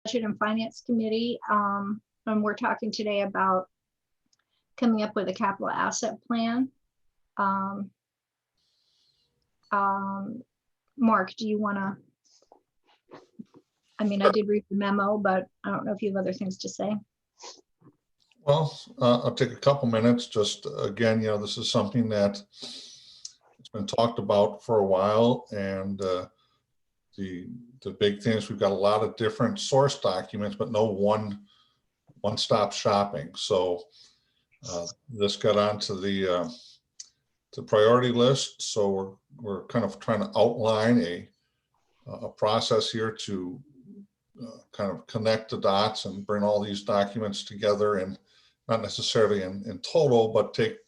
Budget and Finance Committee, and we're talking today about coming up with a capital asset plan. Mark, do you want to? I mean, I did read the memo, but I don't know if you have other things to say. Well, I'll take a couple minutes. Just again, this is something that it's been talked about for a while, and the big thing is we've got a lot of different source documents, but no one-stop shopping. So this got onto the priority list. So we're kind of trying to outline a process here to kind of connect the dots and bring all these documents together, and not necessarily in total, but take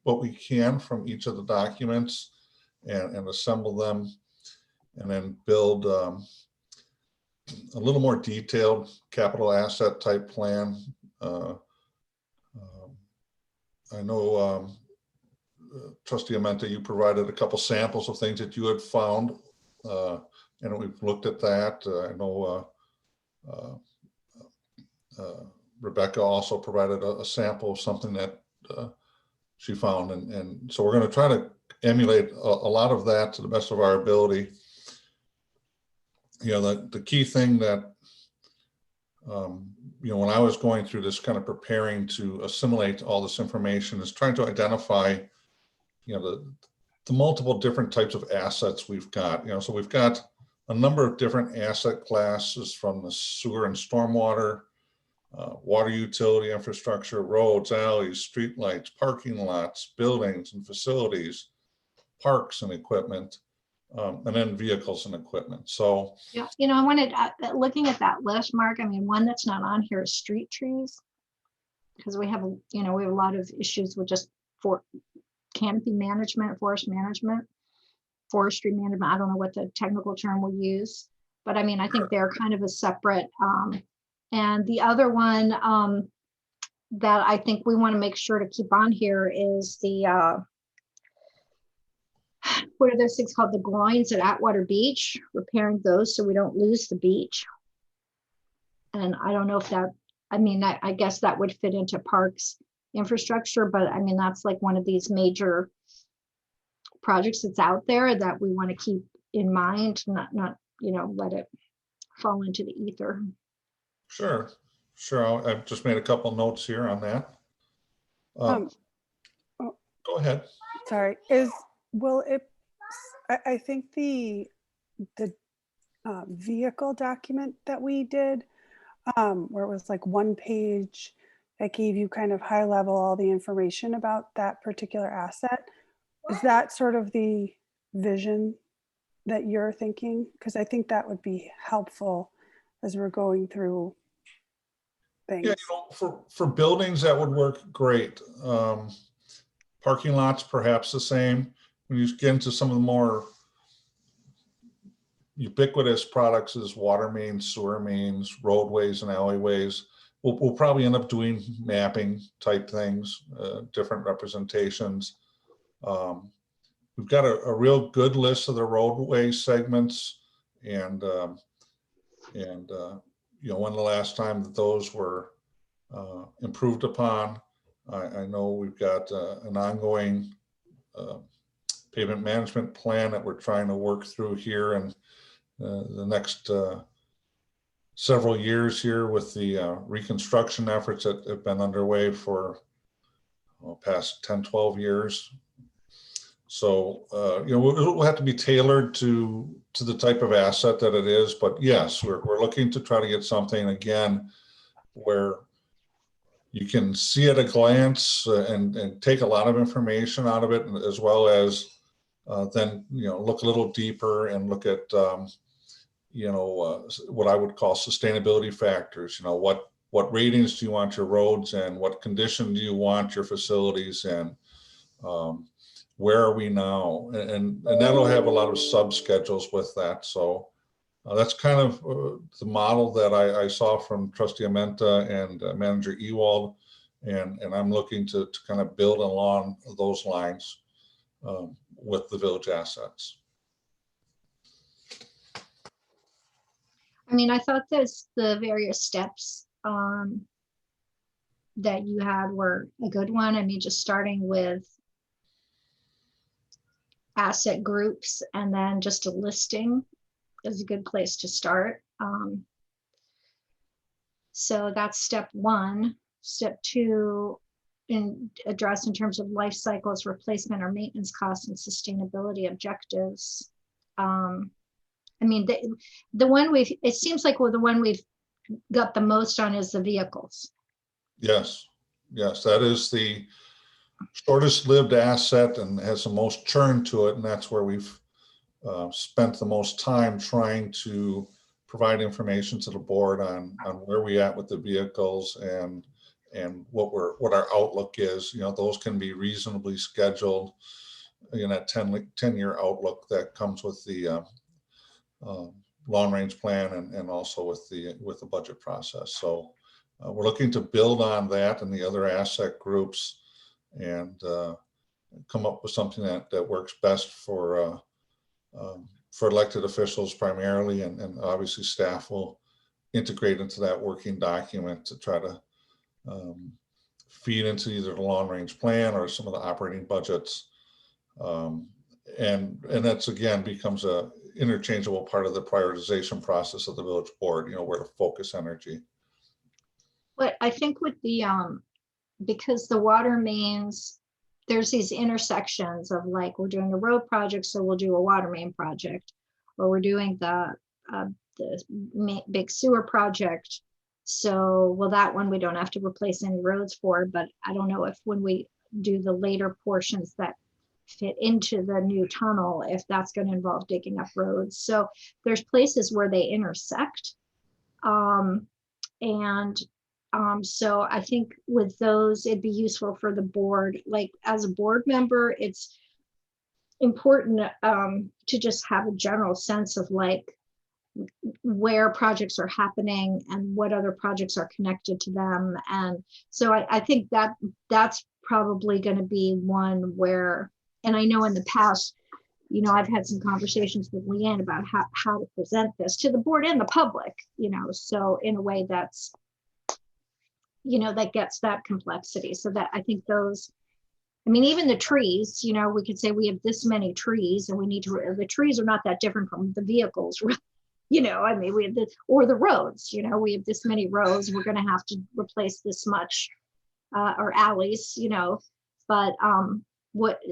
what we can from each of the documents and assemble them, and then build a little more detailed capital asset type plan. I know Trustee Amenta, you provided a couple samples of things that you had found, and we've looked at that. I know Rebecca also provided a sample of something that she found, and so we're going to try to emulate a lot of that to the best of our ability. The key thing that when I was going through this, kind of preparing to assimilate all this information, is trying to identify the multiple different types of assets we've got. So we've got a number of different asset classes, from the sewer and stormwater, water utility infrastructure, roads, alleys, streetlights, parking lots, buildings and facilities, parks and equipment, and then vehicles and equipment. So yeah, I wanted, looking at that list, Mark, I mean, one that's not on here is street trees, because we have we have a lot of issues with just canopy management, forestry management. I don't know what the technical term we'll use, but I mean, I think they're kind of a separate. And the other one that I think we want to make sure to keep on here is the what are those things called? The groins at Atwater Beach, repairing those so we don't lose the beach. And I don't know if that, I mean, I guess that would fit into parks infrastructure, but I mean, that's like one of these major projects that's out there that we want to keep in mind, not let it fall into the ether. Sure. I've just made a couple notes here on that. Go ahead. Sorry. I think the vehicle document that we did, where it was like one page that gave you kind of high level all the information about that particular asset. Is that sort of the vision that you're thinking? Because I think that would be helpful as we're going through things. Yeah, for buildings, that would work great. Parking lots, perhaps the same. When you get into some of the more ubiquitous products as water mains, sewer mains, roadways and alleyways, we'll probably end up doing mapping type things, different representations. We've got a real good list of the roadway segments, and when the last time that those were improved upon. I know we've got an ongoing pavement management plan that we're trying to work through here, and the next several years here with the reconstruction efforts that have been underway for past 10, 12 years. So, we'll have to be tailored to the type of asset that it is. But yes, we're looking to try to get something, again, where you can see at a glance and take a lot of information out of it, as well as then, look a little deeper and look at, what I would call sustainability factors. What ratings do you want your roads in? What condition do you want your facilities in? Where are we now? And that'll have a lot of sub schedules with that. So that's kind of the model that I saw from Trustee Amenta and Manager Ewald, and I'm looking to kind of build along those lines with the village assets. I mean, I thought this, the various steps that you had were a good one. I mean, just starting with asset groups and then just a listing is a good place to start. So that's step one. Step two, address in terms of life cycles, replacement or maintenance costs, and sustainability objectives. I mean, the one it seems like the one we've got the most on is the vehicles. Yes, yes, that is the shortest lived asset and has the most churn to it. And that's where we've spent the most time trying to provide information to the board on where we at with the vehicles and what our outlook is. You know, those can be reasonably scheduled in that 10-year outlook that comes with the long range plan and also with the budget process. So we're looking to build on that and the other asset groups and come up with something that works best for elected officials primarily, and obviously staff will integrate into that working document to try to feed into either the long range plan or some of the operating budgets. And that's again becomes a interchangeable part of the prioritization process of the village board, you know, where to focus energy. But I think with the because the water mains, there's these intersections of like, we're doing a road project, so we'll do a water main project, or we're doing the big sewer project. So, well, that one we don't have to replace any roads for, but I don't know if when we do the later portions that fit into the new tunnel, if that's going to involve digging up roads. So there's places where they intersect. So I think with those, it'd be useful for the board, like as a board member, it's important to just have a general sense of like where projects are happening and what other projects are connected to them. And so I think that's probably going to be one where, and I know in the past, you know, I've had some conversations with Leanne about how to present this to the board and the public, you know, so in a way that's, you know, that gets that complexity. So that I think those, I mean, even the trees, you know, we could say we have this many trees and we need to, the trees are not that different from the vehicles, you know, I mean, we have this, or the roads, you know, we have this many roads, we're going to have to replace this much, or alleys, you know, but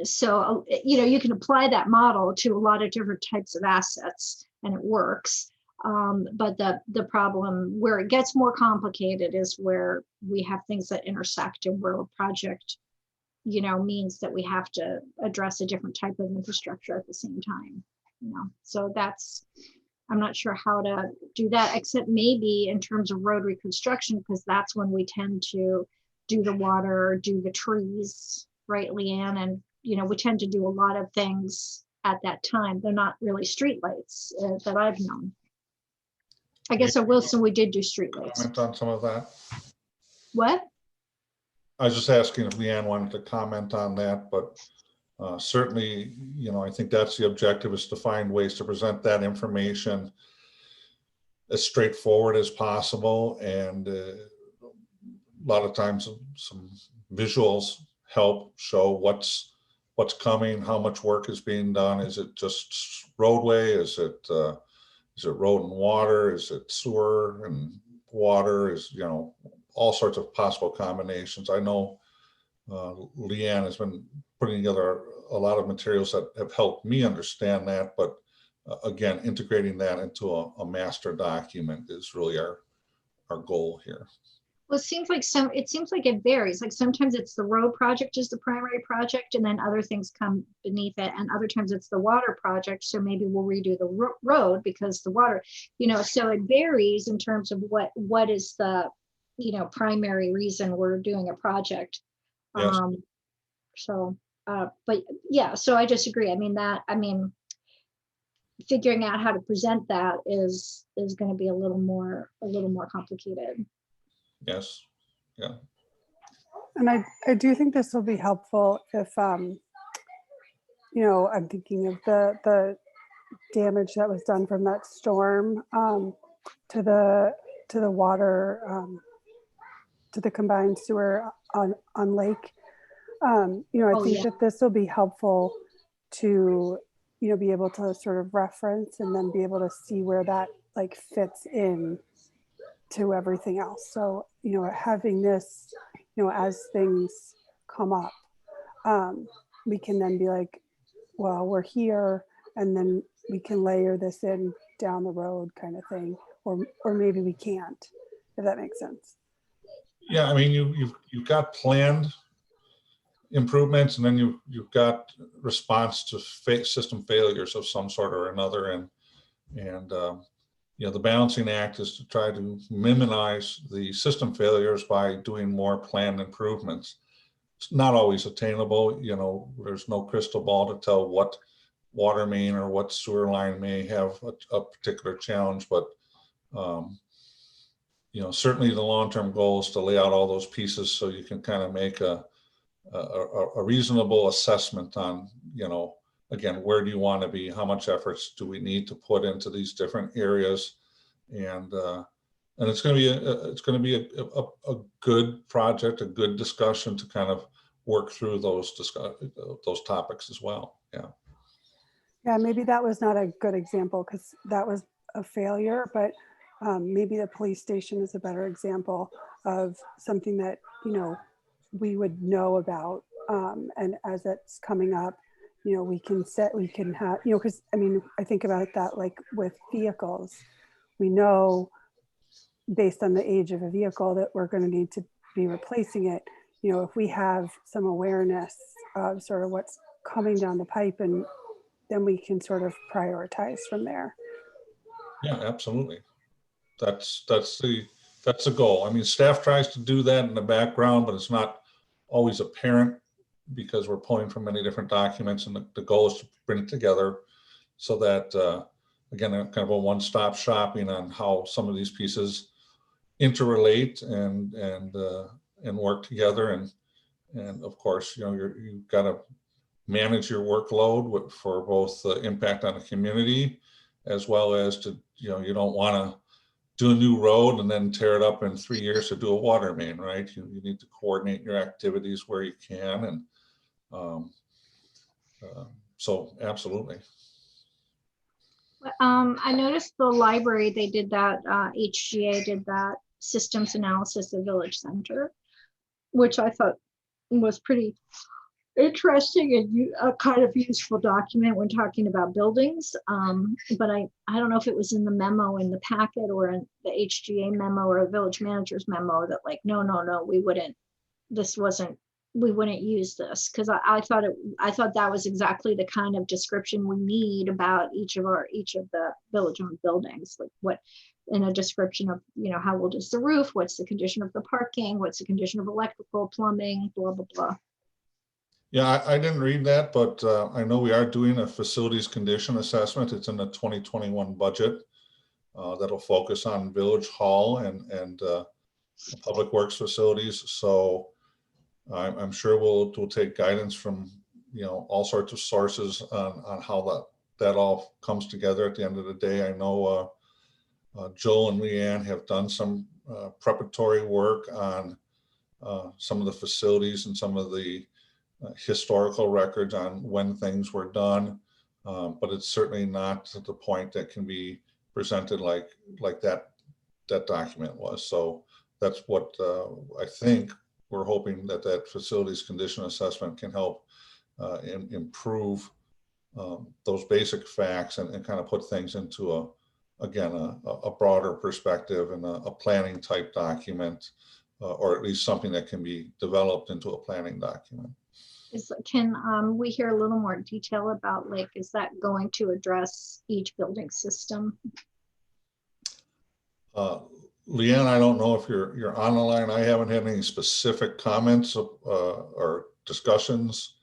so, you know, you can apply that model to a lot of different types of assets and it works. But the problem where it gets more complicated is where we have things that intersect and where a project, you know, means that we have to address a different type of infrastructure at the same time, you know, so that's, I'm not sure how to do that, except maybe in terms of road reconstruction, because that's when we tend to do the water, do the trees, right, Leanne? And, you know, we tend to do a lot of things at that time. They're not really streetlights that I've known. I guess at Wilson, we did do streetlights. Comment on some of that? What? I was just asking if Leanne wanted to comment on that, but certainly, you know, I think that's the objective, is to find ways to present that information as straightforward as possible. And a lot of times some visuals help show what's coming, how much work is being done. Is it just roadway? Is it road and water? Is it sewer and water? Is, you know, all sorts of possible combinations. I know Leanne has been putting together a lot of materials that have helped me understand that, but again, integrating that into a master document is really our goal here. Well, it seems like it varies. Like sometimes it's the road project is the primary project, and then other things come beneath it. And other times it's the water project. So maybe we'll redo the road because the water, you know, so it varies in terms of what is the, you know, primary reason we're doing a project. Yes. But yeah, so I just agree. I mean, figuring out how to present that is going to be a little more complicated. Yes. Yeah. And I do think this will be helpful if, you know, I'm thinking of the damage that was done from that storm. to the water, to the combined sewer on Lake. I think that this will be helpful to, be able to sort of reference and then be able to see where that like fits in to everything else. So, having this, as things come up, we can then be like, well, we're here, and then we can layer this in down the road kind of thing, or maybe we can't, if that makes sense. Yeah, I mean, you've got planned improvements, and then you've got response to system failures of some sort or another, and the balancing act is to try to minimize the system failures by doing more planned improvements. It's not always attainable. There's no crystal ball to tell what water main or what sewer line may have a particular challenge, but certainly the long-term goal is to lay out all those pieces so you can kind of make a reasonable assessment on, again, where do you want to be? How much efforts do we need to put into these different areas? And it's going to be a good project, a good discussion to kind of work through those topics as well. Yeah. Yeah, maybe that was not a good example because that was a failure, but maybe the police station is a better example of something that, we would know about. And as it's coming up, we can have, because I think about that like with vehicles, we know based on the age of a vehicle that we're going to need to be replacing it. If we have some awareness of sort of what's coming down the pipe, and then we can sort of prioritize from there. Yeah, absolutely. That's the goal. I mean, staff tries to do that in the background, but it's not always apparent because we're pulling from many different documents, and the goal is to bring it together so that, again, kind of a one-stop shopping on how some of these pieces interrelate and work together. And of course, you've got to manage your workload for both the impact on the community, as well as to, you don't want to do a new road and then tear it up in 3 years to do a water main, right? You need to coordinate your activities where you can. And so absolutely. I noticed the library, they did that, HGA did that systems analysis of Village Center, which I thought was pretty interesting and a kind of useful document when talking about buildings. But I don't know if it was in the memo in the packet or in the HGA memo or a village manager's memo that like, no, we wouldn't use this, because I thought that was exactly the kind of description we need about each of the village owned buildings, like what in a description of, how old is the roof, what's the condition of the parking, what's the condition of electrical, plumbing, blah, blah, blah. Yeah, I didn't read that, but I know we are doing a facilities condition assessment. It's in the 2021 budget that'll focus on Village Hall and public works facilities. So I'm sure we'll take guidance from all sorts of sources on how that all comes together at the end of the day. I know Joel and Leanne have done some preparatory work on some of the facilities and some of the historical records on when things were done, but it's certainly not to the point that can be presented like that document was. So that's what I think we're hoping that facilities condition assessment can help improve those basic facts and kind of put things into a broader perspective and a planning type document, or at least something that can be developed into a planning document. Can we hear a little more detail about, like, is that going to address each building system? Leanne, I don't know if you're on the line. I haven't had any specific comments or discussions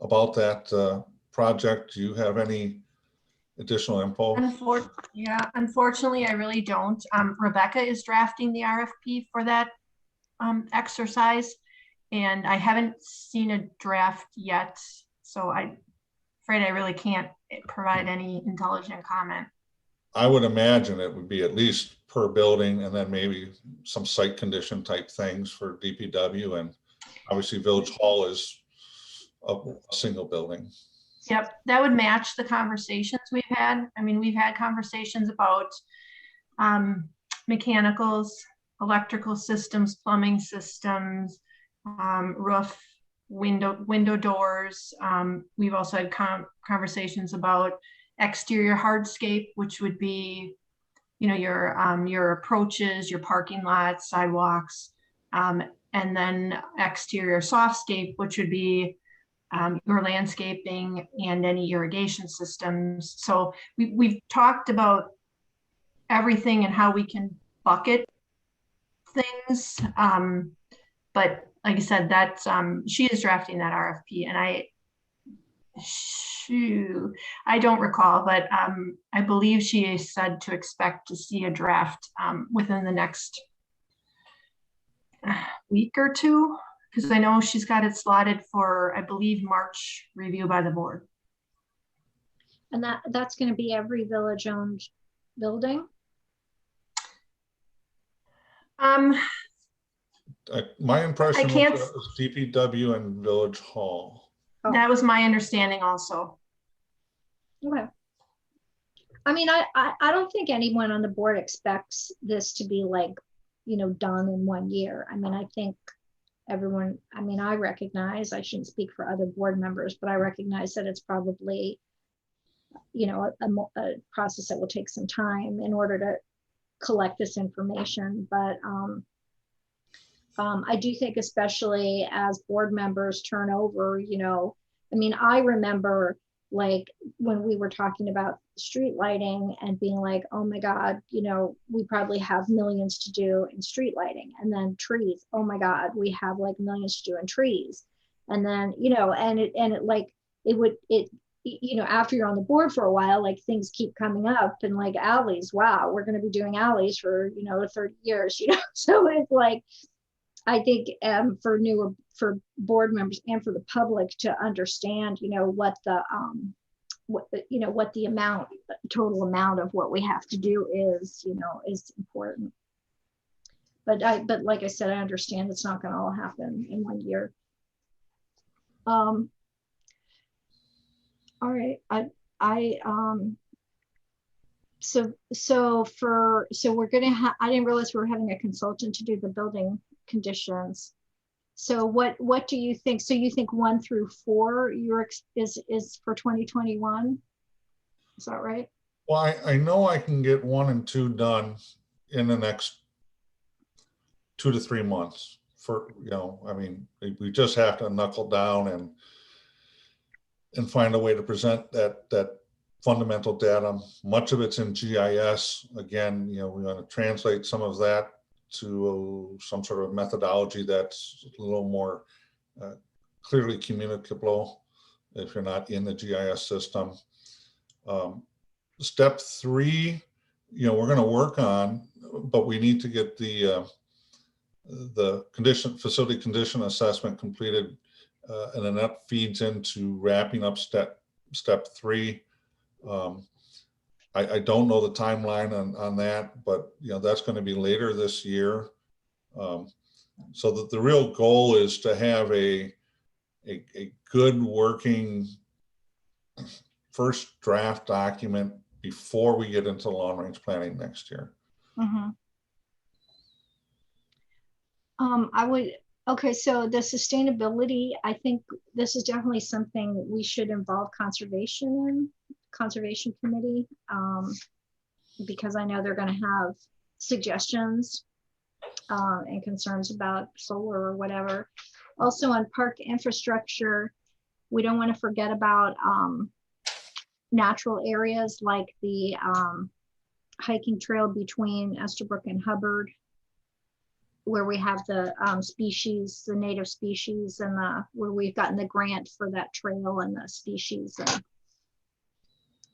about that project. Do you have any additional info? Unfortunately, I really don't. Rebecca is drafting the RFP for that exercise, and I haven't seen a draft yet, so I'm afraid I really can't provide any intelligent comment. I would imagine it would be at least per building, and then maybe some site condition type things for DPW, and obviously Village Hall is a single building. Yep, that would match the conversations we've had. I mean, we've had conversations about mechanicals, electrical systems, plumbing systems, roof, window doors. We've also had conversations about exterior hardscape, which would be, you know, your approaches, your parking lots, sidewalks, and then exterior softscape, which would be your landscaping and any irrigation systems. So we've talked about everything and how we can bucket things. But like I said, that's she is drafting that RFP, and I don't recall, but I believe she said to expect to see a draft within the next week or two, because I know she's got it slotted for, I believe, March review by the board. And that's going to be every village-owned building? My impression I can't- was DPW and Village Hall. Oh. That was my understanding also. Okay. I mean, I don't think anyone on the board expects this to be like, you know, done in 1 year. I mean, I think everyone, I mean, I recognize, I shouldn't speak for other board members, but I recognize that it's probably, you know, a process that will take some time in order to collect this information. But I do think, especially as board members turn over, you know, I mean, I remember like when we were talking about street lighting and being like, oh my God, you know, we probably have millions to do in street lighting. And then trees, oh my God, we have like millions to do in trees. And then, you know, and it like, you know, after you're on the board for a while, like things keep coming up, and like alleys, wow, we're going to be doing alleys for, you know, 30 years, you know? So it's like, I think for board members and for the public to understand, you know, what the total amount of what we have to do is, you know, is important. But like I said, I understand it's not going to all happen in 1 year. All right, so we're gonna have, I didn't realize we were having a consultant to do the building conditions. So what do you think? So you think 1 through 4 is for 2021? Is that right? Well, I know I can get 1 and 2 done in the next 2 to 3 months. For, you know, I mean, we just have to knuckle down and find a way to present that fundamental data. Much of it's in GIS. Again, you know, we want to translate some of that to some sort of methodology that's a little more clearly communicable if you're not in the GIS system. Step 3, you know, we're going to work on, but we need to get the facility condition assessment completed, and then that feeds into wrapping up step 3. I don't know the timeline on that, but you know, that's going to be later this year. So that the real goal is to have a good working first draft document before we get into long range planning next year. Mm-hmm. Okay, so the sustainability, I think this is definitely something we should involve conservation committee, because I know they're going to have suggestions and concerns about solar or whatever. Also on park infrastructure, we don't want to forget about natural areas like the hiking trail between Estabrook and Hubbard, where we have the species, the native species, and where we've gotten the grant for that trail and the species.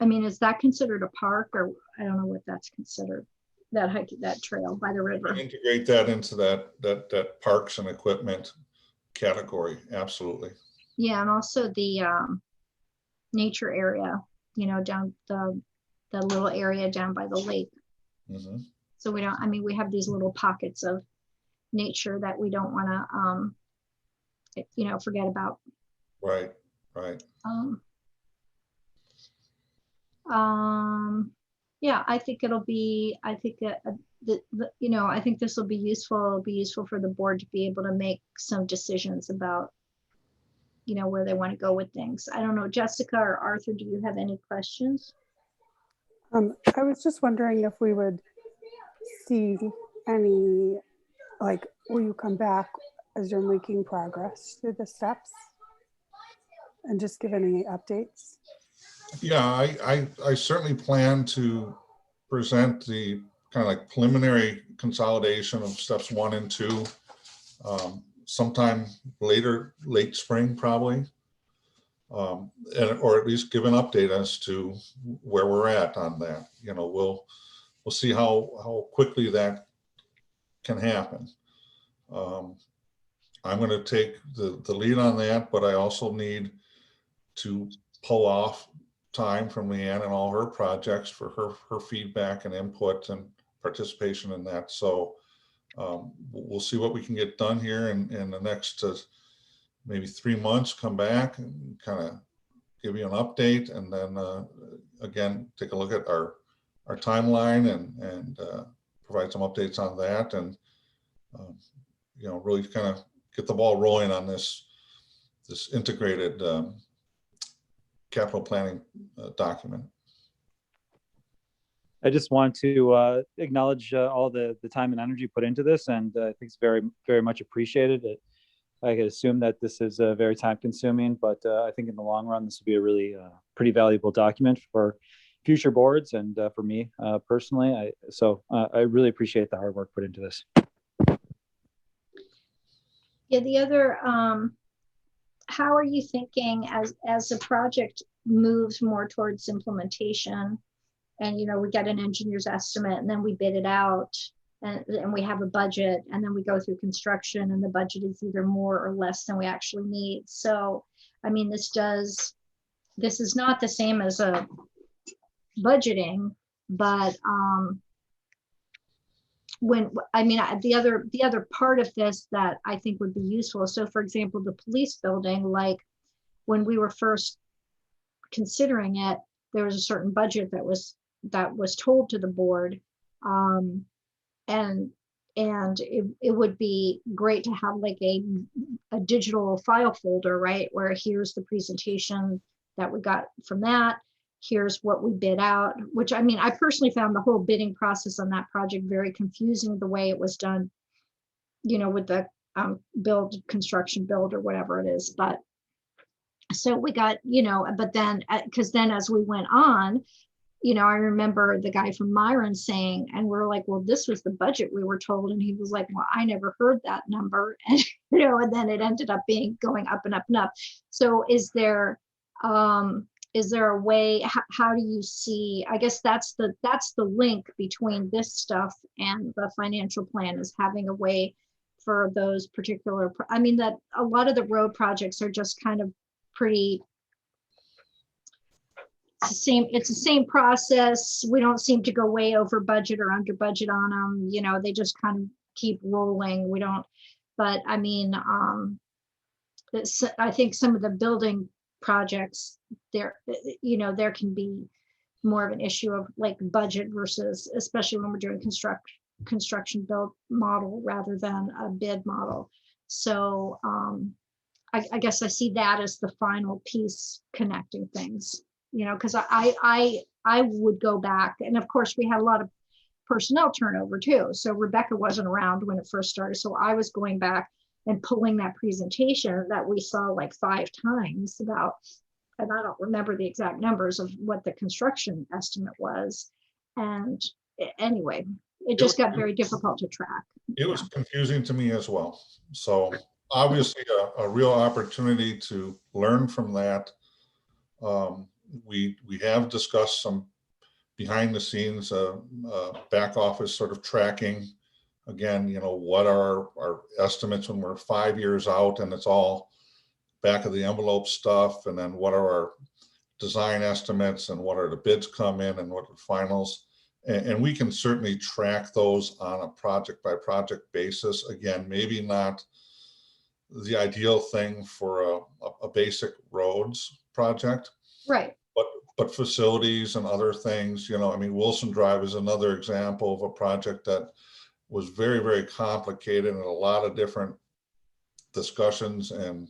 I mean, is that considered a park, or I don't know what that's considered, that trail by the river? Integrate that into that parks and equipment category, absolutely. Yeah, and also the nature area, you know, down the the little area down by the lake. Mhm. So we don't, I mean, we have these little pockets of nature that we don't want to, you know, forget about. Right, right. Yeah, I think it'll be, I think you know, I think this will be useful. It'll be useful for the board to be able to make some decisions about, you know, where they want to go with things. I don't know, Jessica or Arthur, do you have any questions? I was just wondering if we would see any, like, will you come back as you're making progress through the steps and just give any updates? Yeah, I certainly plan to present the kind of like preliminary consolidation of steps 1 and 2 sometime later, late spring probably, or at least give an update as to where we're at on that. You know, we'll see how quickly that can happen. I'm going to take the lead on that, but I also need to pull off time from Leanne and all her projects for her feedback and input and participation in that. So we'll see what we can get done here in the next maybe 3 months, come back and kind of give you an update, and then again, take a look at our timeline and provide some updates on that, and you know, really kind of get the ball rolling on this integrated capital planning document. I just want to acknowledge all the time and energy put into this, and I think it's very, very much appreciated. I could assume that this is very time consuming, but I think in the long run, this will be a really pretty valuable document for future boards and for me personally. I really appreciate the hard work put into this. Yeah, the other, how are you thinking as the project moves more towards implementation, and you know, we get an engineer's estimate and then we bid it out, and we have a budget, and then we go through construction and the budget is either more or less than we actually need. So, I mean, this is not the same as a budgeting, but the other part of this that I think would be useful. So for example, the police building, like when we were first considering it, there was a certain budget that was told to the board. And it would be great to have like a digital file folder, right? Where here's the presentation that we got from that. Here's what we bid out, which I mean, I personally found the whole bidding process on that project very confusing, the way it was done, you know, with the construction build or whatever it is. But so we got, you know, but then, because then as we went on, you know, I remember the guy from Myron saying, and we're like, well, this was the budget we were told. And he was like, well, I never heard that number. And, you know, and then it ended up going up and up and up. So is there a way, how do you see, I guess that's the link between this stuff and the financial plan, is having a way for those particular, I mean, that a lot of the road projects are just kind of pretty, it's the same process. We don't seem to go way over budget or under budget on them. You know, they just kind of keep rolling. We don't, but I mean, I think some of the building projects there, you know, there can be more of an issue of like budget versus, especially when we're doing construction build model rather than a bid model. So I guess I see that as the final piece connecting things. You know, because I would go back, and of course we had a lot of personnel turnover too. So Rebecca wasn't around when it first started. So I was going back and pulling that presentation that we saw like 5 times about, and I don't remember the exact numbers of what the construction estimate was. And anyway, it just got very difficult to track. It was confusing to me as well. So obviously a real opportunity to learn from that. We have discussed some behind the scenes back office sort of tracking. Again, you know, what are our estimates when we're 5 years out and it's all back of the envelope stuff, and then what are our design estimates and what are the bids come in and what are the finals. And we can certainly track those on a project by project basis. Again, maybe not the ideal thing for a basic roads project, Right. but facilities and other things, you know, I mean, Wilson Drive is another example of a project that was very, very complicated and a lot of different discussions and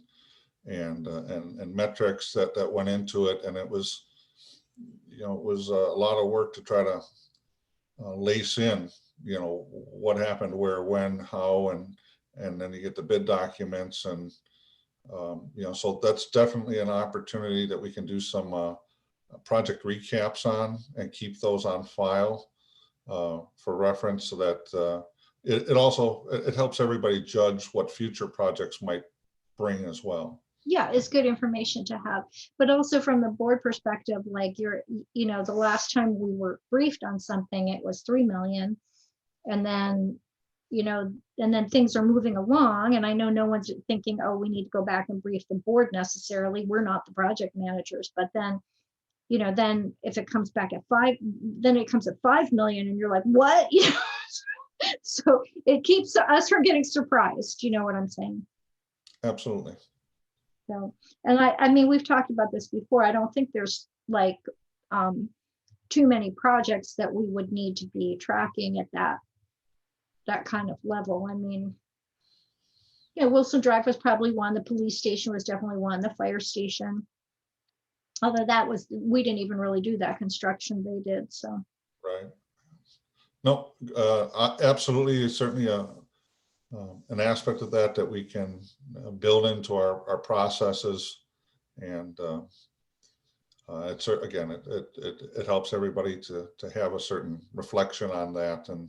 metrics that went into it. And it was, you know, it was a lot of work to try to lace in, you know, what happened where, when, how, and then you get the bid documents. And you know, so that's definitely an opportunity that we can do some project recaps on and keep those on file for reference, so that it also helps everybody judge what future projects might bring as well. Yeah, it's good information to have, but also from the board perspective, like you know, the last time we were briefed on something, it was 3 million. And then, you know, and then things are moving along, and I know no one's thinking, oh, we need to go back and brief the board necessarily. We're not the project managers, but then, you know, then if it comes back at 5, then it comes at 5 million and you're like, what? You know? So it keeps us from getting surprised. You know what I'm saying? Absolutely. So, and I mean, we've talked about this before. I don't think there's like too many projects that we would need to be tracking at that kind of level. I mean, yeah, Wilson Drive was probably one. The police station was definitely one. The fire station. Although that was, we didn't even really do that construction. They did. So. Right. No, absolutely. Certainly an aspect of that we can build into our processes, and it's, again, it helps everybody to have a certain reflection on that, and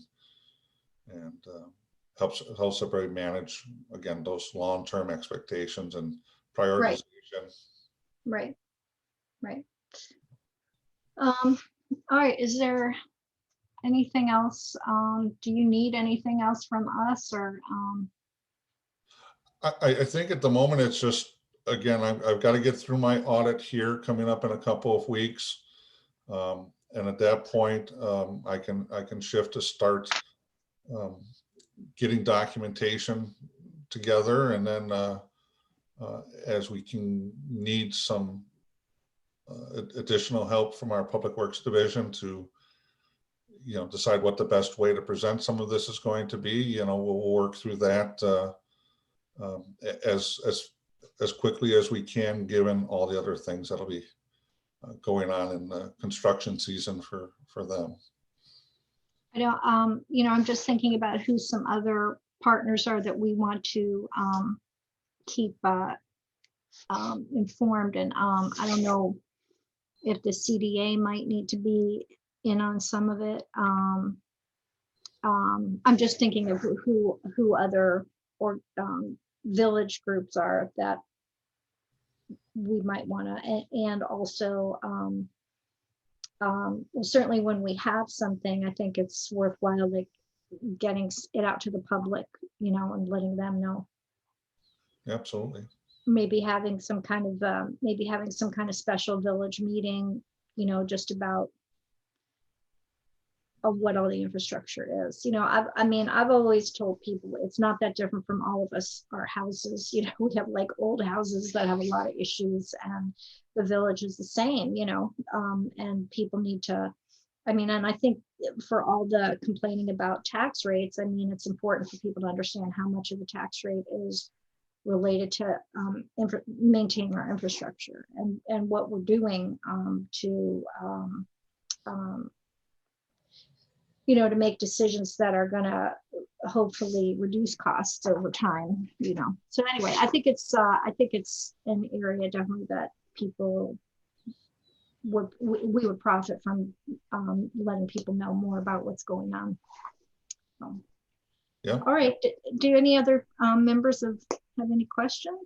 helps everybody manage, again, those long-term expectations and prioritization. Right. All right. Is there anything else? Do you need anything else from us, or? I think at the moment it's just, again, I've got to get through my audit here coming up in a couple of weeks, and at that point I can shift to start getting documentation together, and then as we can need some additional help from our Public Works Division to, you know, decide what the best way to present some of this is going to be. You know, we'll work through that as quickly as we can, given all the other things that'll be going on in the construction season for them. I know, you know, I'm just thinking about who some other partners are that we want to keep informed, and I don't know if the CDA might need to be in on some of it. I'm just thinking of who other or village groups are that we might want to, and also certainly when we have something, I think it's worthwhile, like getting it out to the public, you know, and letting them know. Absolutely. Maybe having some kind of special village meeting, you know, just about of what all the infrastructure is. You know, I mean, I've always told people it's not that different from all of us, our houses. You know, we have like old houses that have a lot of issues, and the village is the same, you know, and people need to, I mean, and I think for all the complaining about tax rates, I mean, it's important for people to understand how much of the tax rate is related to maintaining our infrastructure, and what we're doing to you know, to make decisions that are going to hopefully reduce costs over time, you know. So anyway, I think it's an area definitely that people we would profit from, letting people know more about what's going on. So, yeah. All right. Do any other members have any questions?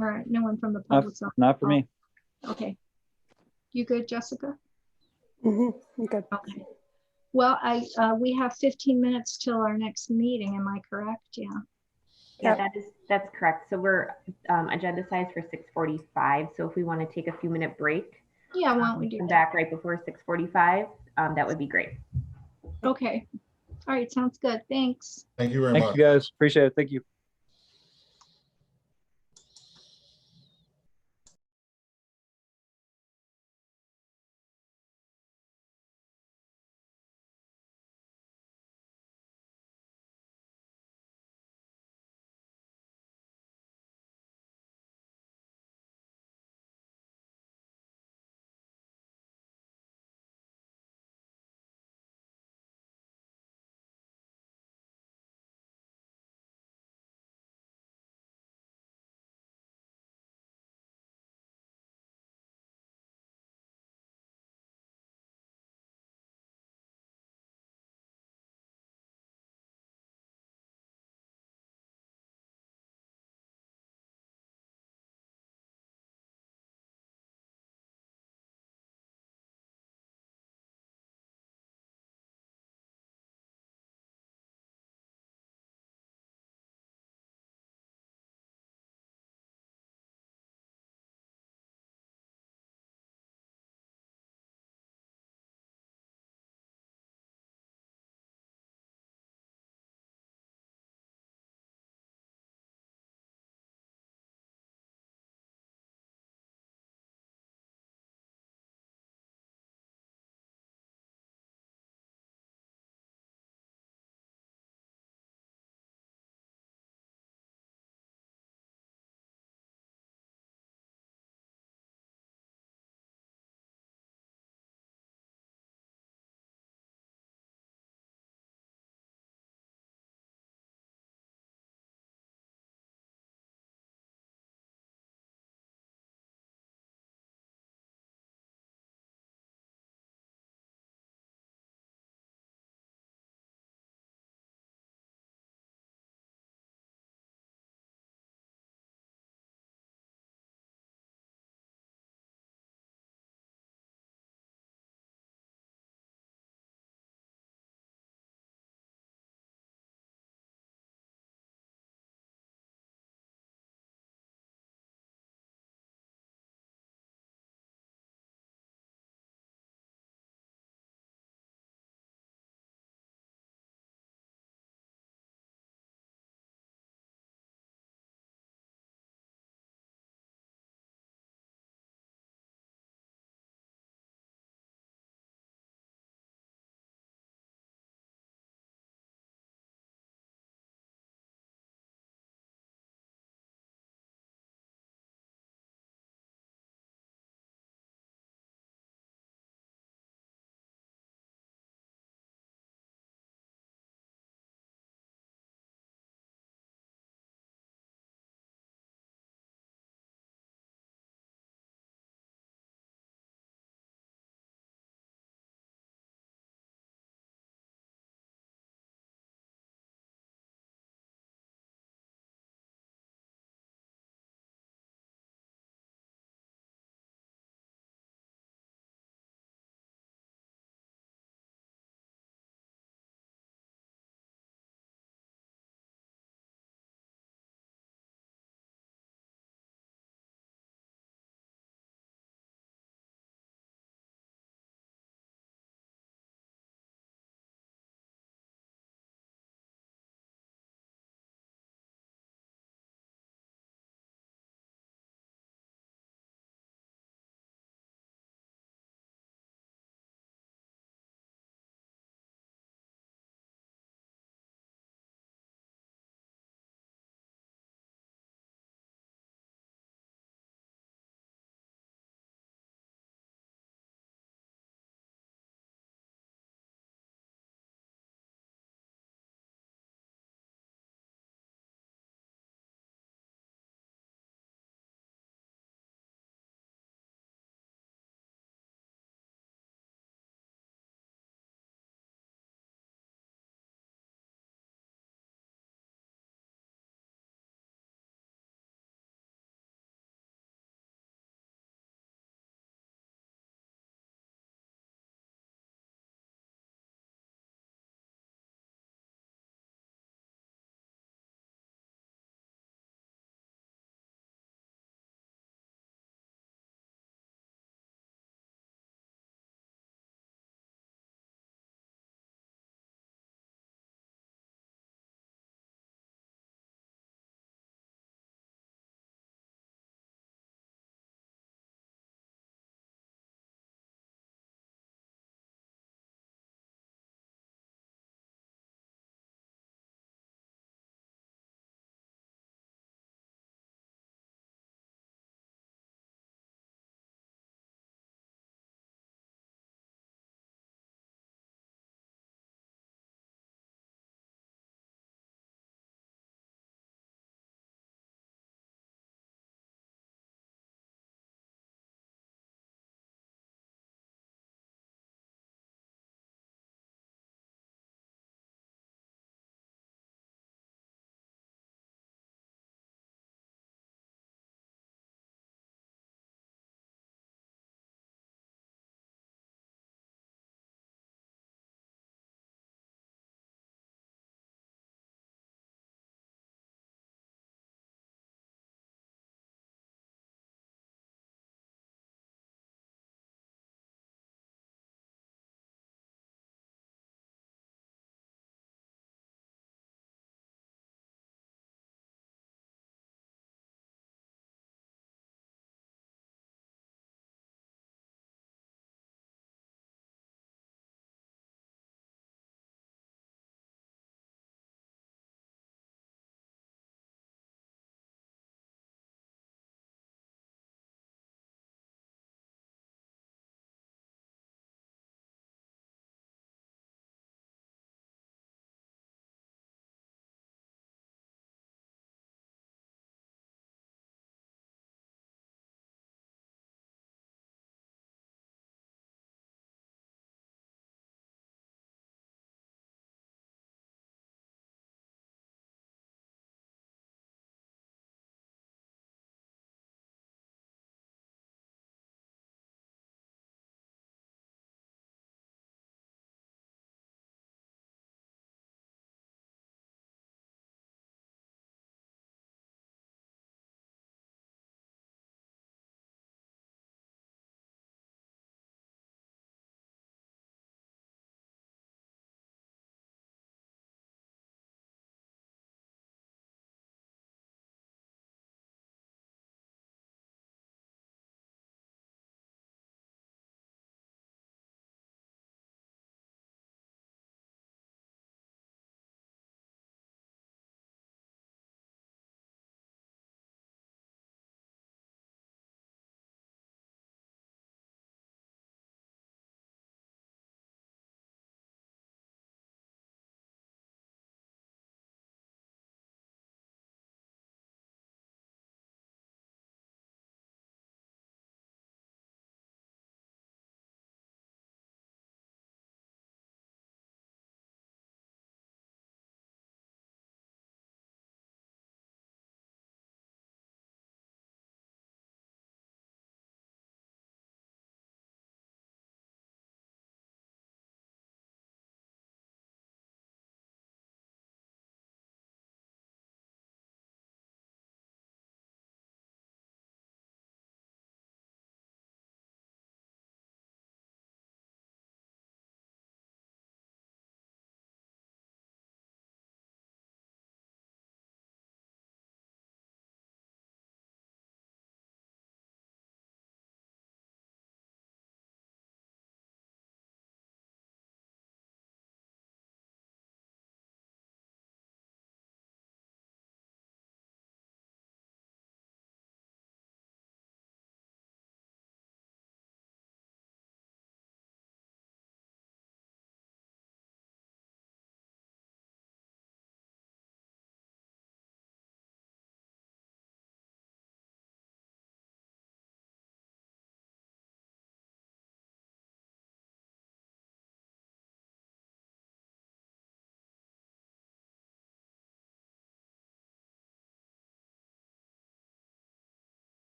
All right. No one from the public. Not for me. Okay. You good, Jessica? Mm-hmm. I'm good. Okay. Well, we have 15 minutes till our next meeting. Am I correct? Yeah. Yeah, that's correct. So we're agenda sized for 6:45. So if we want to take a few minute break, Yeah, why don't we do come that? back right before 6:45, that would be great. Okay. All right, sounds good. Thanks. Thank you very Thank much. you guys. Appreciate it. Thank you.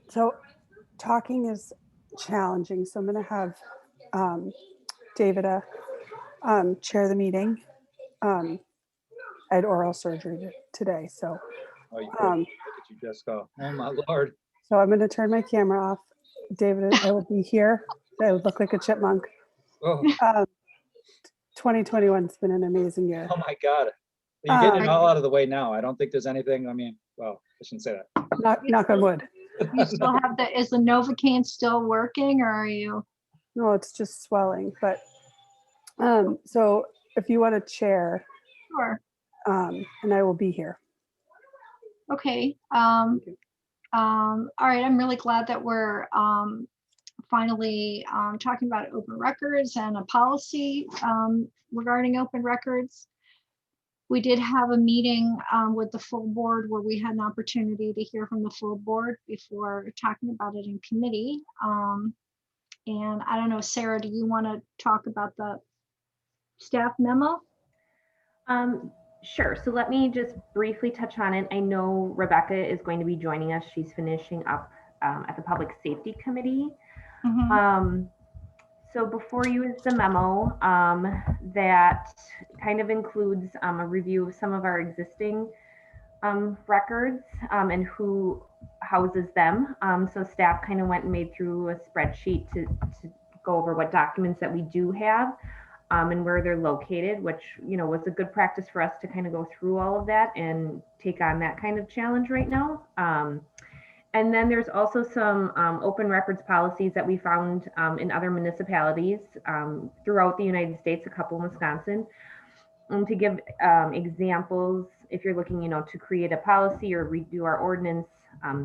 So talking is challenging, so I'm going to have David chair the meeting. I had oral surgery today, so Oh, you could. um, Look at you, Jessica. Oh, my Lord. so I'm going to turn my camera off. David, I will be here. I would look like a chipmunk. Oh, 2021's been an amazing year. oh my God. You're getting it all out of the way now. I don't think there's anything, I mean, well, I shouldn't say that. Knock on wood. You still have the, is the Novocaine still working, or are you? No, it's just swelling. But so if you want to chair, Sure. and I will be here. Okay. Thank you. All right, I'm really glad that we're finally talking about open records and a policy regarding open records. We did have a meeting with the full board where we had an opportunity to hear from the full board before talking about it in committee. And I don't know, Sarah, do you want to talk about the staff memo? Sure. So let me just briefly touch on it. I know Rebecca is going to be joining us. She's finishing up at the Public Safety Committee. Mhm. So before you is the memo that kind of includes a review of some of our existing records and who houses them. So staff kind of went and made through a spreadsheet to go over what documents that we do have and where they're located, which, you know, was a good practice for us to kind of go through all of that and take on that kind of challenge right now. And then there's also some open records policies that we found in other municipalities throughout the United States, a couple in Wisconsin. To give examples, if you're looking, you know, to create a policy or redo our ordinance,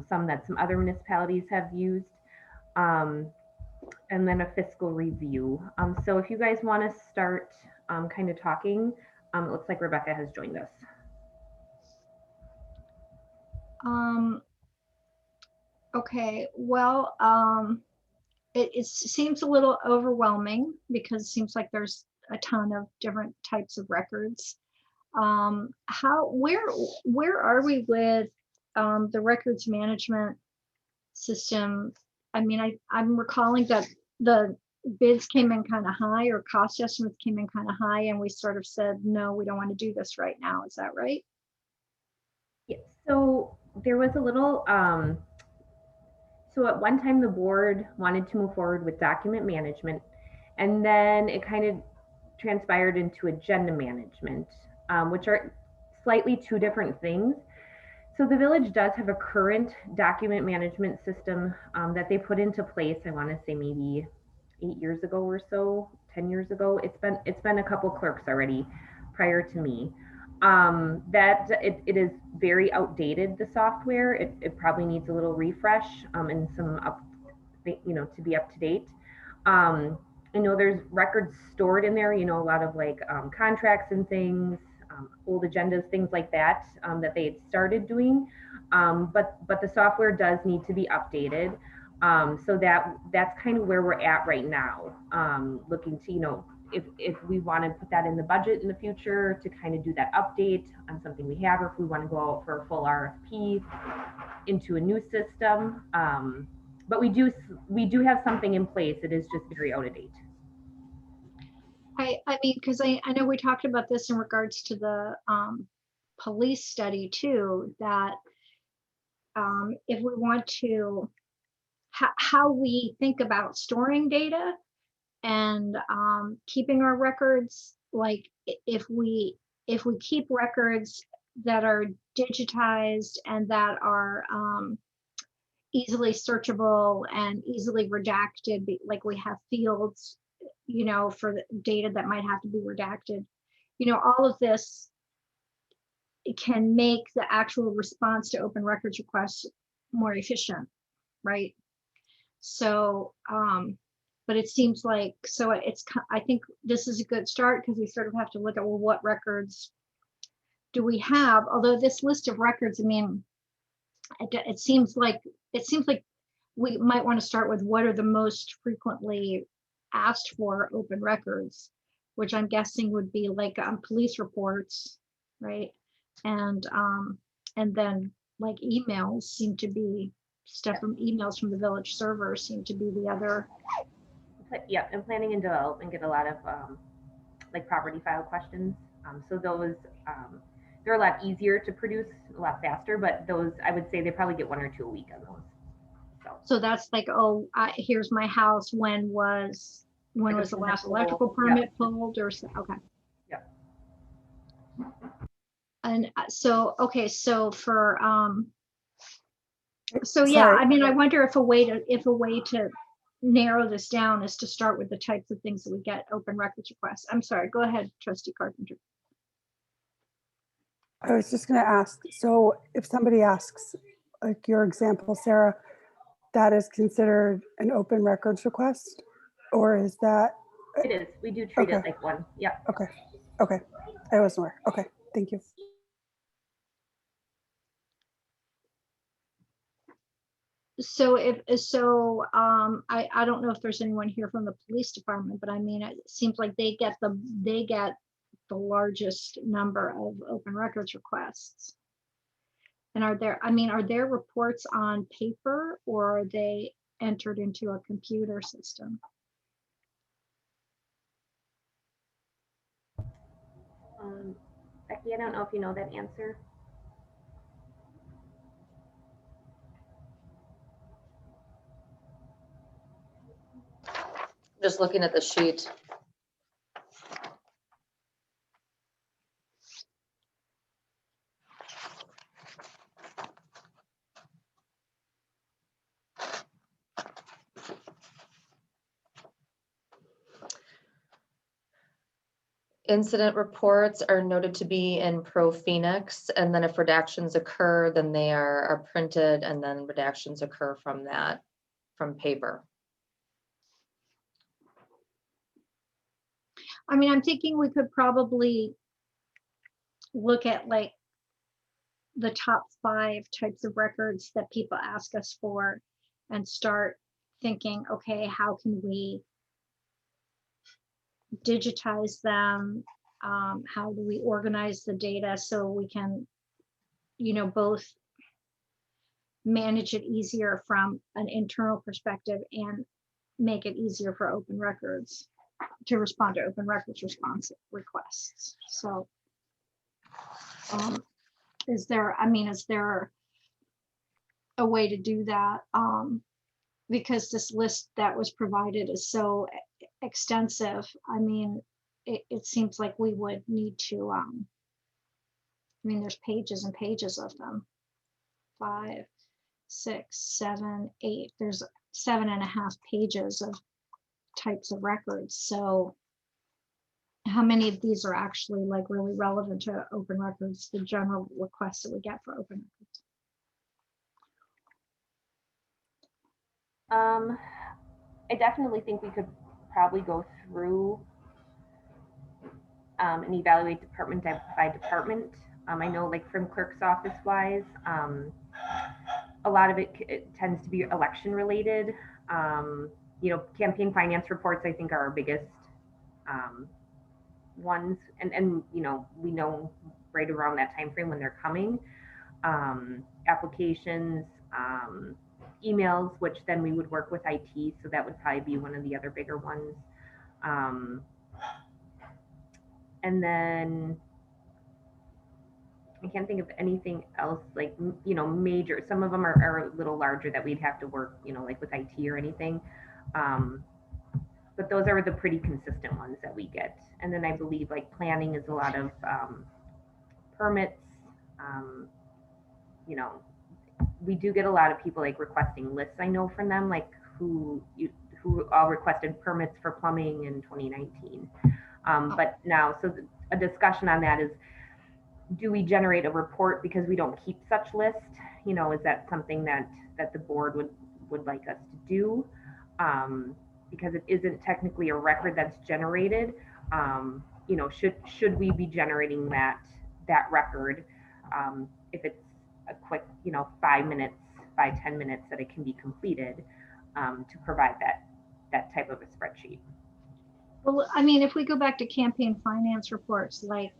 some that some other municipalities have used, and then a fiscal review. So if you guys want to start kind of talking, it looks like Rebecca has joined us. Okay, well, it seems a little overwhelming because it seems like there's a ton of different types of records. Where are we with the records management system? I mean, I'm recalling that the bids came in kind of high, or cost estimates came in kind of high, and we sort of said, no, we don't want to do this right now. Is that right? Yes. So there was a little, so at one time the board wanted to move forward with document management, and then it kind of transpired into agenda management, which are slightly two different things. So the village does have a current document management system that they put into place. I want to say maybe 8 years ago or so, 10 years ago. It's been a couple clerks already prior to me. That it is very outdated, the software. It probably needs a little refresh and some up, you know, to be up to date. I know there's records stored in there, you know, a lot of like contracts and things, old agendas, things like that, that they had started doing. But the software does need to be updated. So that's kind of where we're at right now. Looking to, you know, if we want to put that in the budget in the future to kind of do that update on something we have, or if we want to go out for a full RFP into a new system. But we do have something in place. It is just very out of date. I mean, because I know we talked about this in regards to the police study too, that if we want to, how we think about storing data and keeping our records, like if we keep records that are digitized and that are easily searchable and easily redacted, like we have fields, you know, for the data that might have to be redacted, you know, all of this, it can make the actual response to open records requests more efficient, right? So, but it seems like, so it's, I think this is a good start because we sort of have to look at, well, what records do we have? Although this list of records, I mean, it seems like we might want to start with what are the most frequently asked for open records, which I'm guessing would be like police reports, right? And then like emails seem to be stuff from emails from the village server seem to be the other. Yeah, and planning and development get a lot of like property file questions. So those, they're a lot easier to produce, a lot faster, but those, I would say they probably get 1 or 2 a week on those. So that's like, oh, here's my house. When was Like a the permit last pull, electrical yeah. permit pulled or okay. Yeah. And so, okay, so for, so yeah, Sorry. I mean, I wonder if a way to narrow this down is to start with the types of things that we get open records requests. I'm sorry, go ahead, trustee Carpenter. I was just going to ask, so if somebody asks, like your example, Sarah, that is considered an open records request? Or is that, It is, we do treat it Okay. like one, yeah. okay, I wasn't aware. Okay, thank you. So I don't know if there's anyone here from the police department, but I mean, it seems like they get the largest number of open records requests. And are there reports on paper, or are they entered into a computer system? Becky, I don't know if you know that answer. Just looking at the sheet. Incident reports are noted to be in Pro Phoenix, and then if redactions occur, then they are printed, and then redactions occur from paper. I mean, I'm thinking we could probably look at like the top 5 types of records that people ask us for and start thinking, okay, how can we digitize them? How do we organize the data so we can, both manage it easier from an internal perspective and make it easier for open records to respond to open records response requests. So is there a way to do that? Because this list that was provided is so extensive. I mean, it seems like we would need to, there's pages and pages of them. 5, 6, 7, 8. There's 7.5 pages of types of records. So how many of these are actually like really relevant to open records, the general requests that we get for open records? I definitely think we could probably go through and evaluate department by department. I know like from clerk's office wise, a lot of it tends to be election related. Campaign finance reports I think are our biggest ones, and we know right around that time frame when they're coming. Applications, emails, which then we would work with IT, so that would probably be one of the other bigger ones. And then I can't think of anything else like, major. Some of them are a little larger that we'd have to work, like with IT or anything. But those are the pretty consistent ones that we get. And then I believe like planning is a lot of permits. We do get a lot of people like requesting lists. I know from them, like who all requested permits for plumbing in 2019. But now, so a discussion on that is, do we generate a report because we don't keep such lists? Is that something that the board would like us to do? Because it isn't technically a record that's generated. Should we be generating that record if it's a quick 5 minutes, 10 minutes that it can be completed to provide that type of a spreadsheet? Well, I mean, if we go back to campaign finance reports, like,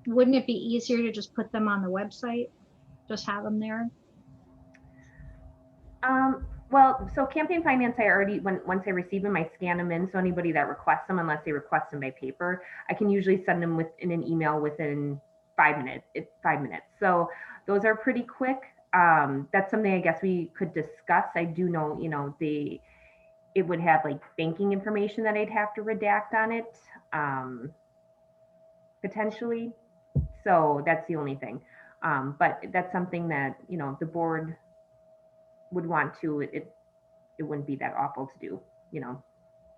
wouldn't it be easier to just put them on the website? Just have them there? Well, so campaign finance, I already, once I receive them, I scan them in. So anybody that requests them, unless they request them by paper, I can usually send them in an email within 5 minutes. It's 5 minutes. So those are pretty quick. That's something I guess we could discuss. I do know, it would have like banking information that I'd have to redact on it, potentially. So that's the only thing. But that's something that, the board would want to, it wouldn't be that awful to do,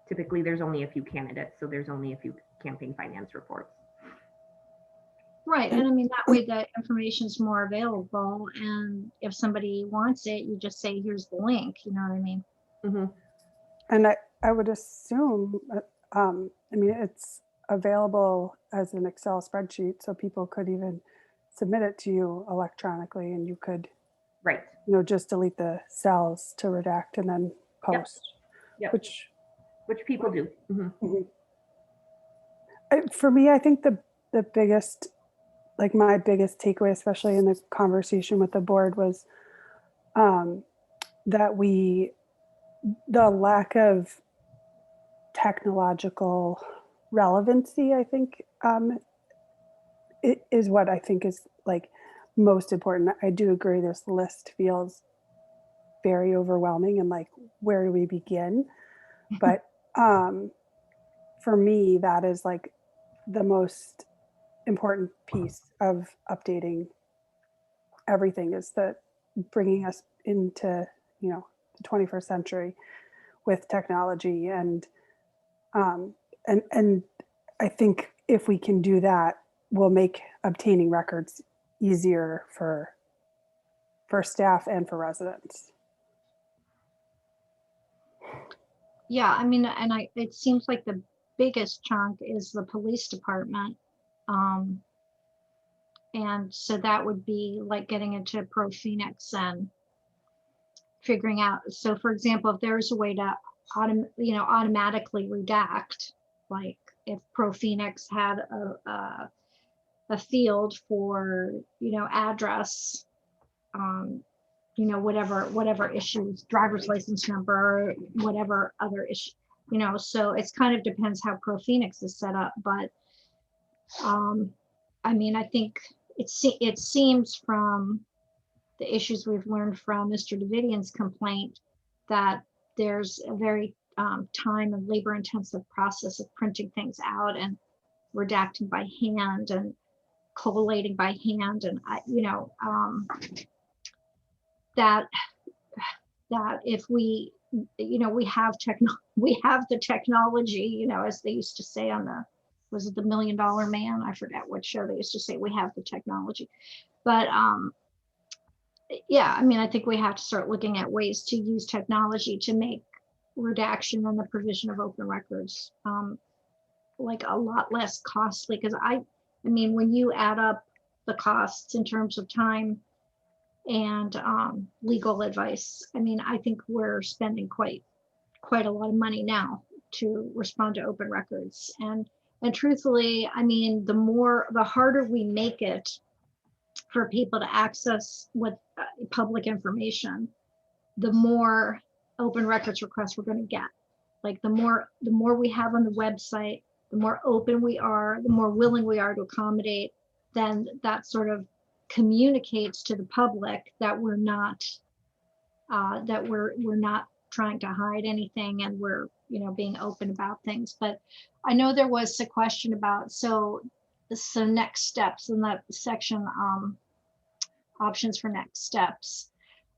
Typically there's only a few candidates, so there's only a few campaign finance reports. Right, and I mean, that way the information's more available, and if somebody wants it, you just say, here's the link, you know what I mean? Mm-hmm. And I would assume, I mean, it's available as an Excel spreadsheet, so people could even submit it to you electronically, and you could, Right. just delete the cells to redact and then post. Yep. Which People do. Mm-hmm. For me, I think the biggest, like my biggest takeaway, especially in the conversation with the board, was that the lack of technological relevancy, I think, it is what I think is like most important. I do agree this list feels very overwhelming and like, where do we begin? But for me, that is like the most important piece of updating everything, is that bringing us into, the 21st century with technology. And I think if we can do that, we'll make obtaining records easier for staff and for residents. Yeah, I mean, and it seems like the biggest chunk is the police department. And so that would be like getting into Pro Phoenix and figuring out. So for example, if there's a way to automatically redact, like if Pro Phoenix had a field for, address, whatever issues, driver's license number, whatever other issue, so it's kind of depends how Pro Phoenix is set up. But I mean, I think it seems from the issues we've learned from Mr. Davidian's complaint that there's a very time and labor intensive process of printing things out and redacting by hand and collating by hand, and that if we have the technology, as they used to say on was it the $1 Million Man? I forget what show they used to say, we have the technology. But yeah, I mean, I think we have to start looking at ways to use technology to make redaction and the provision of open records like a lot less costly. Because I mean, when you add up the costs in terms of time and legal advice, I mean, I think we're spending quite a lot of money now to respond to open records. And truthfully, I mean, the harder we make it for people to access what public information, the more open records requests we're going to get. Like the more we have on the website, the more open we are, the more willing we are to accommodate, then that sort of communicates to the public that we're not trying to hide anything, and we're being open about things. But I know there was a question about so next steps in that section, options for next steps.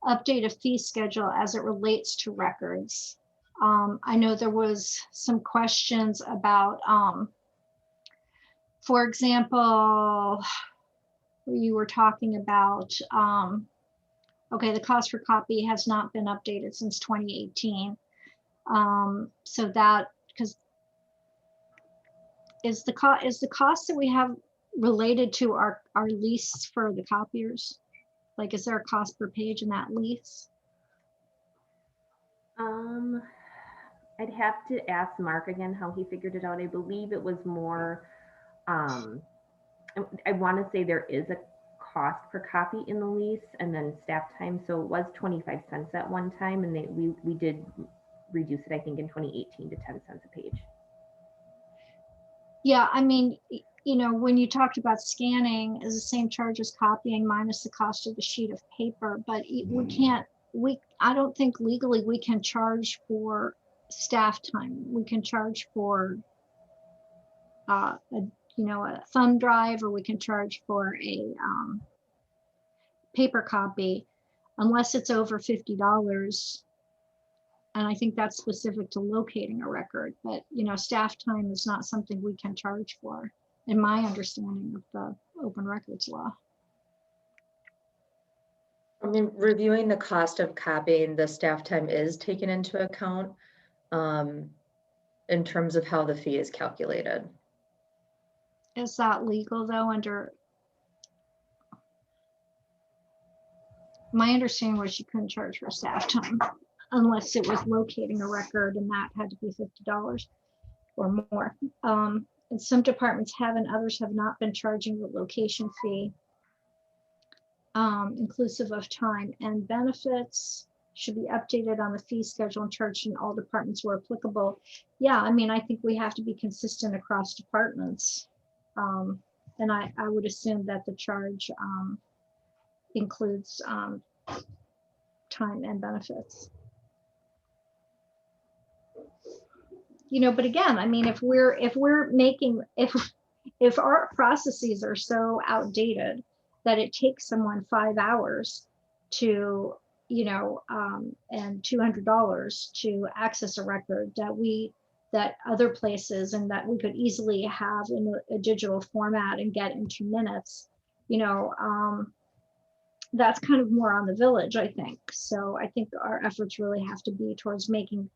Update a fee schedule as it relates to records. I know there was some questions about, for example, you were talking about, okay, the cost for copy has not been updated since 2018. So that, because is the cost that we have related to our lease for the copiers? Like, is there a cost per page in that lease? I'd have to ask Mark again how he figured it out. I believe it was more, I want to say there is a cost per copy in the lease and then staff time. So it was 25 cents at one time, and we did reduce it, I think, in 2018 to 10 cents a page. Yeah, I mean, you know, when you talked about scanning is the same charge as copying minus the cost of the sheet of paper, but we can't, I don't think legally we can charge for staff time. We can charge for a thumb drive, or we can charge for a paper copy unless it's over $50. And I think that's specific to locating a record, but staff time is not something we can charge for, in my understanding of the open records law. I mean, reviewing the cost of copying, the staff time is taken into account in terms of how the fee is calculated. Is that legal though? My understanding was you couldn't charge for staff time unless it was locating a record, and that had to be $50 or more. And some departments have and others have not been charging the location fee, inclusive of time, and benefits should be updated on the fee schedule and charged in all departments where applicable. Yeah, I mean, I think we have to be consistent across departments. And I would assume that the charge includes time and benefits. But again, I mean, if our processes are so outdated that it takes someone 5 hours to, and $200 to access a record that other places and that we could easily have in a digital format and get into minutes, that's kind of more on the village, I think. So I think our efforts really have to be towards making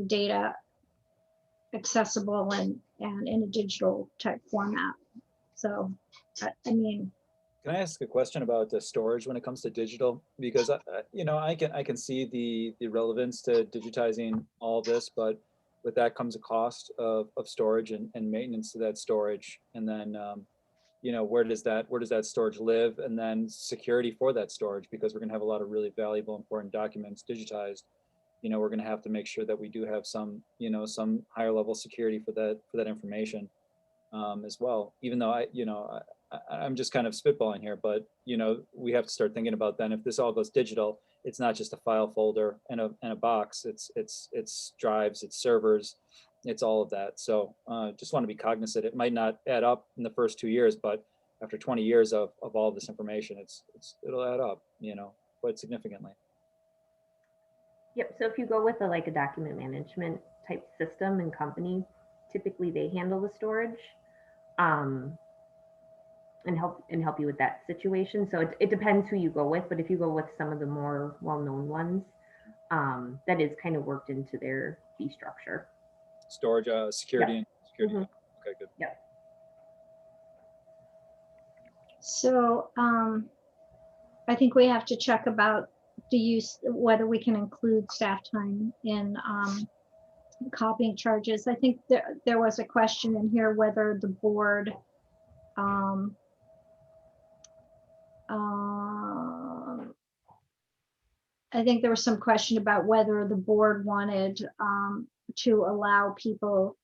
data accessible and in a digital type format. So, I mean. Can I ask a question about the storage when it comes to digital? Because I can see the relevance to digitizing all this, but with that comes a cost of storage and maintenance to that storage, and then where does that storage live, and then security for that storage, because we're going to have a lot of really valuable, important documents digitized. We're going to have to make sure that we do have some higher level security for that information as well. Even though I'm just kind of spitballing here, but we have to start thinking about then if this all goes digital, it's not just a file folder and a box. It's drives, it's servers, it's all of that. So just want to be cognizant. It might not add up in the first 2 years, but after 20 years of all this information, it'll add up, quite significantly. Yep. So if you go with a document management type system and company, typically they handle the storage and help you with that situation. So it depends who you go with, but if you go with some of the more well-known ones, that is kind of worked into their fee structure. Storage, security, yeah. And security. Mm-hmm. Okay, good. Yeah. So I think we have to check about whether we can include staff time in copying charges. I think there was a question in here whether the board I think there was some question about whether the board wanted to allow people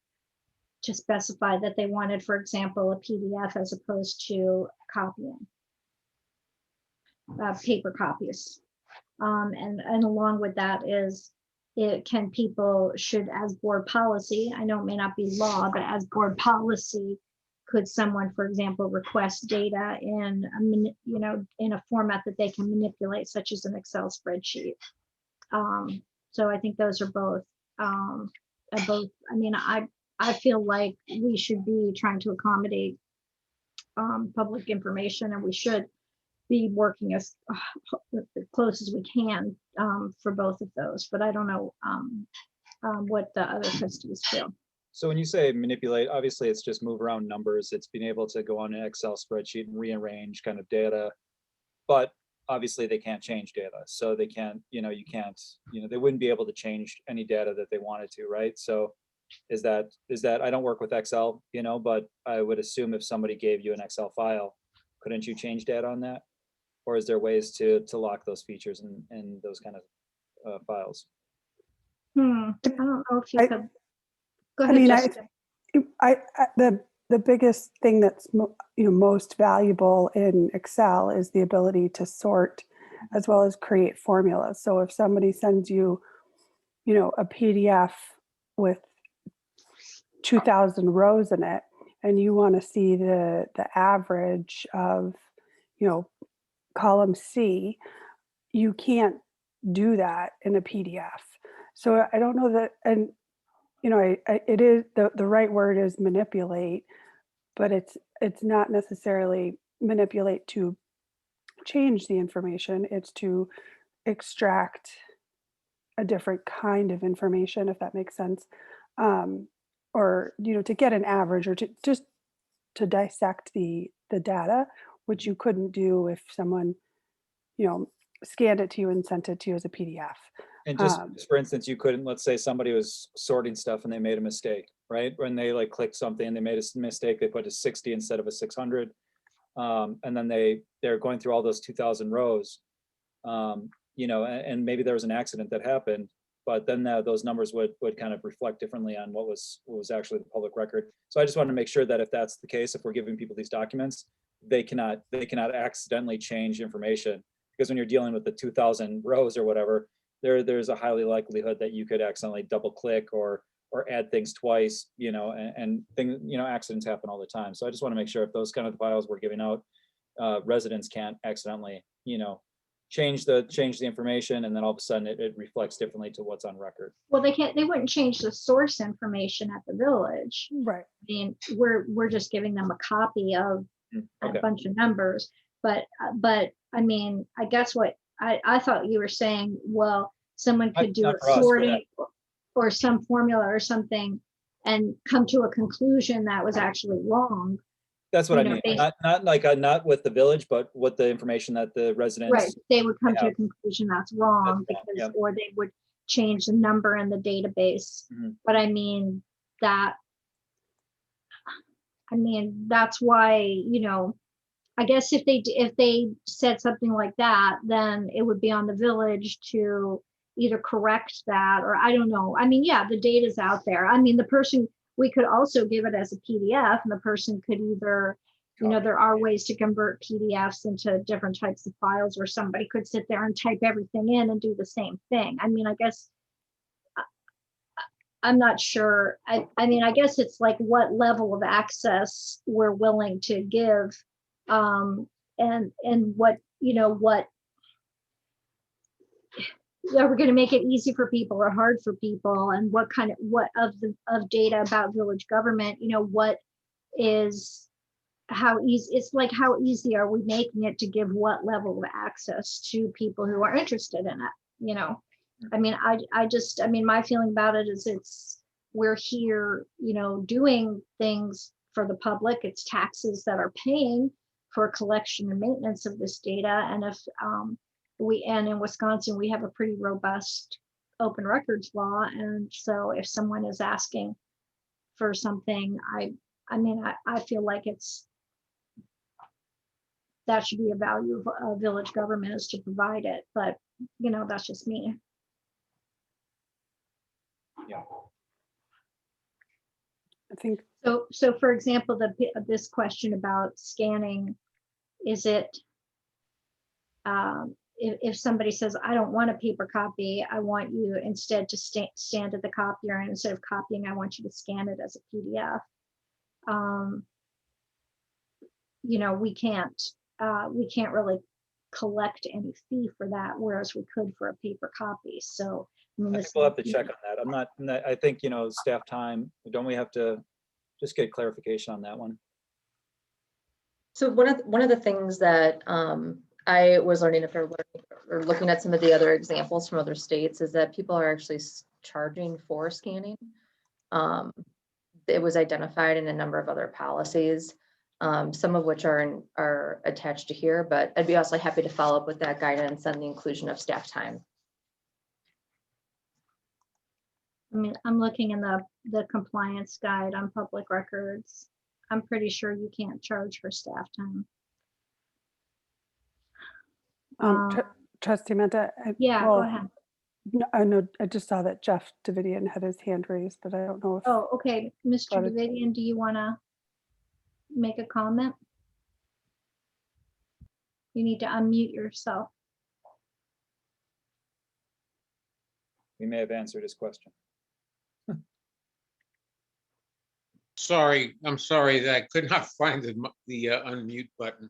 to specify that they wanted, for example, a PDF as opposed to copying paper copies. And along with that is, should as board policy, I know it may not be law, but as board policy, could someone, for example, request data in a format that they can manipulate, such as an Excel spreadsheet? So I think those are both. I mean, I feel like we should be trying to accommodate public information, and we should be working as close as we can for both of those. But I don't know what the other trustees feel. So when you say manipulate, obviously it's just move around numbers. It's being able to go on an Excel spreadsheet and rearrange kind of data, but obviously they can't change data. So they can't, they wouldn't be able to change any data that they wanted to, right? So is that, I don't work with Excel, but I would assume if somebody gave you an Excel file, couldn't you change data on that? Or is there ways to lock those features and those kind of files? I don't know if you I- could. Go I ahead, mean, Jessica. the biggest thing that's most valuable in Excel is the ability to sort as well as create formulas. So if somebody sends you, a PDF with 2,000 rows in it, and you want to see the average of, column C, you can't do that in a PDF. So I don't know that, and it is the right word is manipulate, but it's not necessarily manipulate to change the information. It's to extract a different kind of information, if that makes sense, or to get an average, or to just to dissect the data, which you couldn't do if someone scanned it to you and sent it to you as a PDF. And just for instance, you couldn't, let's say somebody was sorting stuff and they made a mistake, right? When they like clicked something and they made a mistake, they put a 60 instead of a 600. And then they're going through all those 2,000 rows, and maybe there was an accident that happened, but then those numbers would kind of reflect differently on what was actually the public record. So I just want to make sure that if that's the case, if we're giving people these documents, they cannot accidentally change information, because when you're dealing with the 2,000 rows or whatever, there's a highly likelihood that you could accidentally double click or add things twice, and things, accidents happen all the time. So I just want to make sure if those kind of files we're giving out, residents can't accidentally, change the information, and then all of a sudden it reflects differently to what's on record. Well, they wouldn't change the source information at the village. Right. I mean, we're just giving them a copy of Okay. a bunch of numbers. But I mean, I guess what I thought you were saying, well, someone could do Not a for us, for sorting or some formula or something and come to a conclusion that was actually wrong. That's what I mean. They, Not with the village, but with the information that the residents. right, they would come to a have. conclusion that's wrong, That's wrong, because or they would change the number in the database. Mhm. But I mean that's why, I guess if they said something like that, then it would be on the village to either correct that, or I don't know. I mean, yeah, the data's out there. I mean, we could also give it as a PDF, and the person could either, there are ways to convert PDFs into different types of files, or somebody could sit there and type everything in and do the same thing. I mean, I guess I'm not sure. I mean, I guess it's like what level of access we're willing to give, and what, are we going to make it easy for people or hard for people, and what of data about village government, what is, how easy, it's like how easy are we making it to give what level of access to people who are interested in it, I mean, I mean, my feeling about it is we're here, doing things for the public. It's taxes that are paying for collection and maintenance of this data. And if and in Wisconsin, we have a pretty robust open records law. And so if someone is asking for something, I feel like that should be a value of village government, is to provide it. But, that's just me. Yeah. I think So for example, this question about scanning, is it, if somebody says, I don't want a paper copy, I want you instead to stand at the copier, and instead of copying, I want you to scan it as a PDF. We can't really collect any fee for that, whereas we could for a paper copy. So I mean, I think we'll have to check on that. I'm not, I think, staff time, don't we have to just get clarification on that one? So one of the things that I was learning after or looking at some of the other examples from other states is that people are actually charging for scanning. It was identified in a number of other policies, some of which are attached to here, but I'd be also happy to follow up with that guidance on the inclusion of staff time. I mean, I'm looking in the compliance guide on public records. I'm pretty sure you can't charge for staff time. Tr- Trustee Menta, Yeah, go ahead. I know, I just saw that Jeff Davidian had his hand raised, but I don't know if. Oh, okay. Mr. Got it. Davidian, do you want to make a comment? You need to unmute yourself. We may have answered his question. Sorry, I'm sorry that I could not find the unmute button.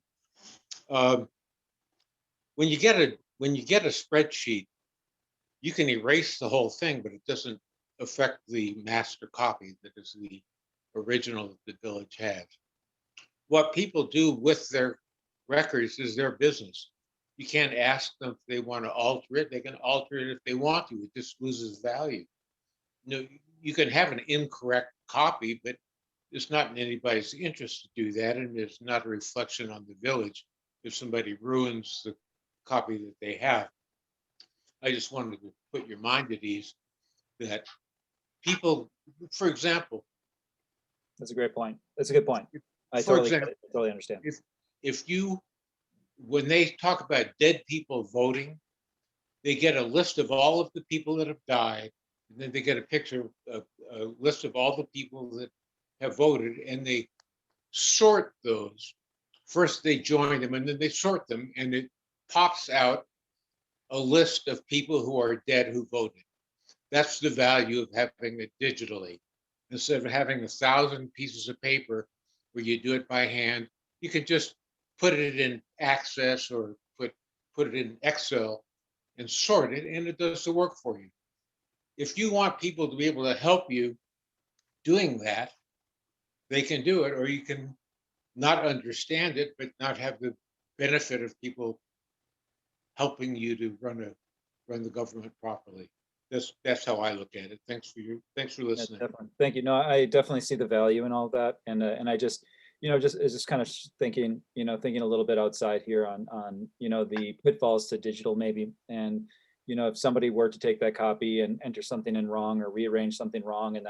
When you get a spreadsheet, you can erase the whole thing, but it doesn't affect the master copy that is the original that the village has. What people do with their records is their business. You can't ask them if they want to alter it. They can alter it if they want to. It just loses value. You know, you can have an incorrect copy, but it's not in anybody's interest to do that, and it's not a reflection on the village if somebody ruins the copy that they have. I just wanted to put your mind at ease that people, for example, That's a great point. That's a good point. I For totally get example, it. Totally understand. if you, when they talk about dead people voting, they get a list of all of the people that have died, and then they get a picture, a list of all the people that have voted, and they sort those. First, they join them, and then they sort them, and it pops out a list of people who are dead who voted. That's the value of having it digitally. Instead of having 1,000 pieces of paper where you do it by hand, you can just put it in Access or put it in Excel and sort it, and it does the work for you. If you want people to be able to help you doing that, they can do it, or you can not understand it, but not have the benefit of people helping you to run the government properly. That's how I look at it. Thanks for Yeah, listening. definitely. Thank you. No, I definitely see the value in all that, and I just, just kind of thinking, thinking a little bit outside here on the pitfalls to digital maybe, and if somebody were to take that copy and enter something in wrong or rearrange something wrong, and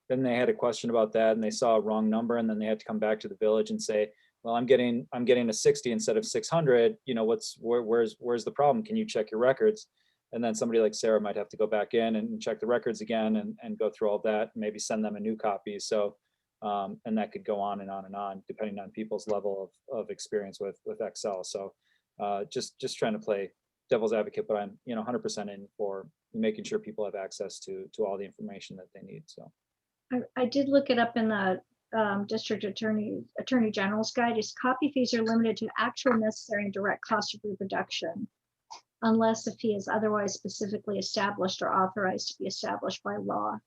then they had a question about that and they saw a wrong number, and then they had to come back to the village and say, well, I'm getting a 60 instead of 600. Where's the problem? Can you check your records? And then somebody like Sarah might have to go back in and check the records again and go through all that, and maybe send them a new copy. So, and that could go on and on and on, depending on people's level of experience with Excel. So just trying to play devil's advocate, but I'm 100% in for making sure people have access to all the information that they need. So I did look it up in the District Attorney General's guide. Is copy fees are limited to actual necessary and direct cost of reproduction, unless the fee is otherwise specifically established or authorized to be established by law.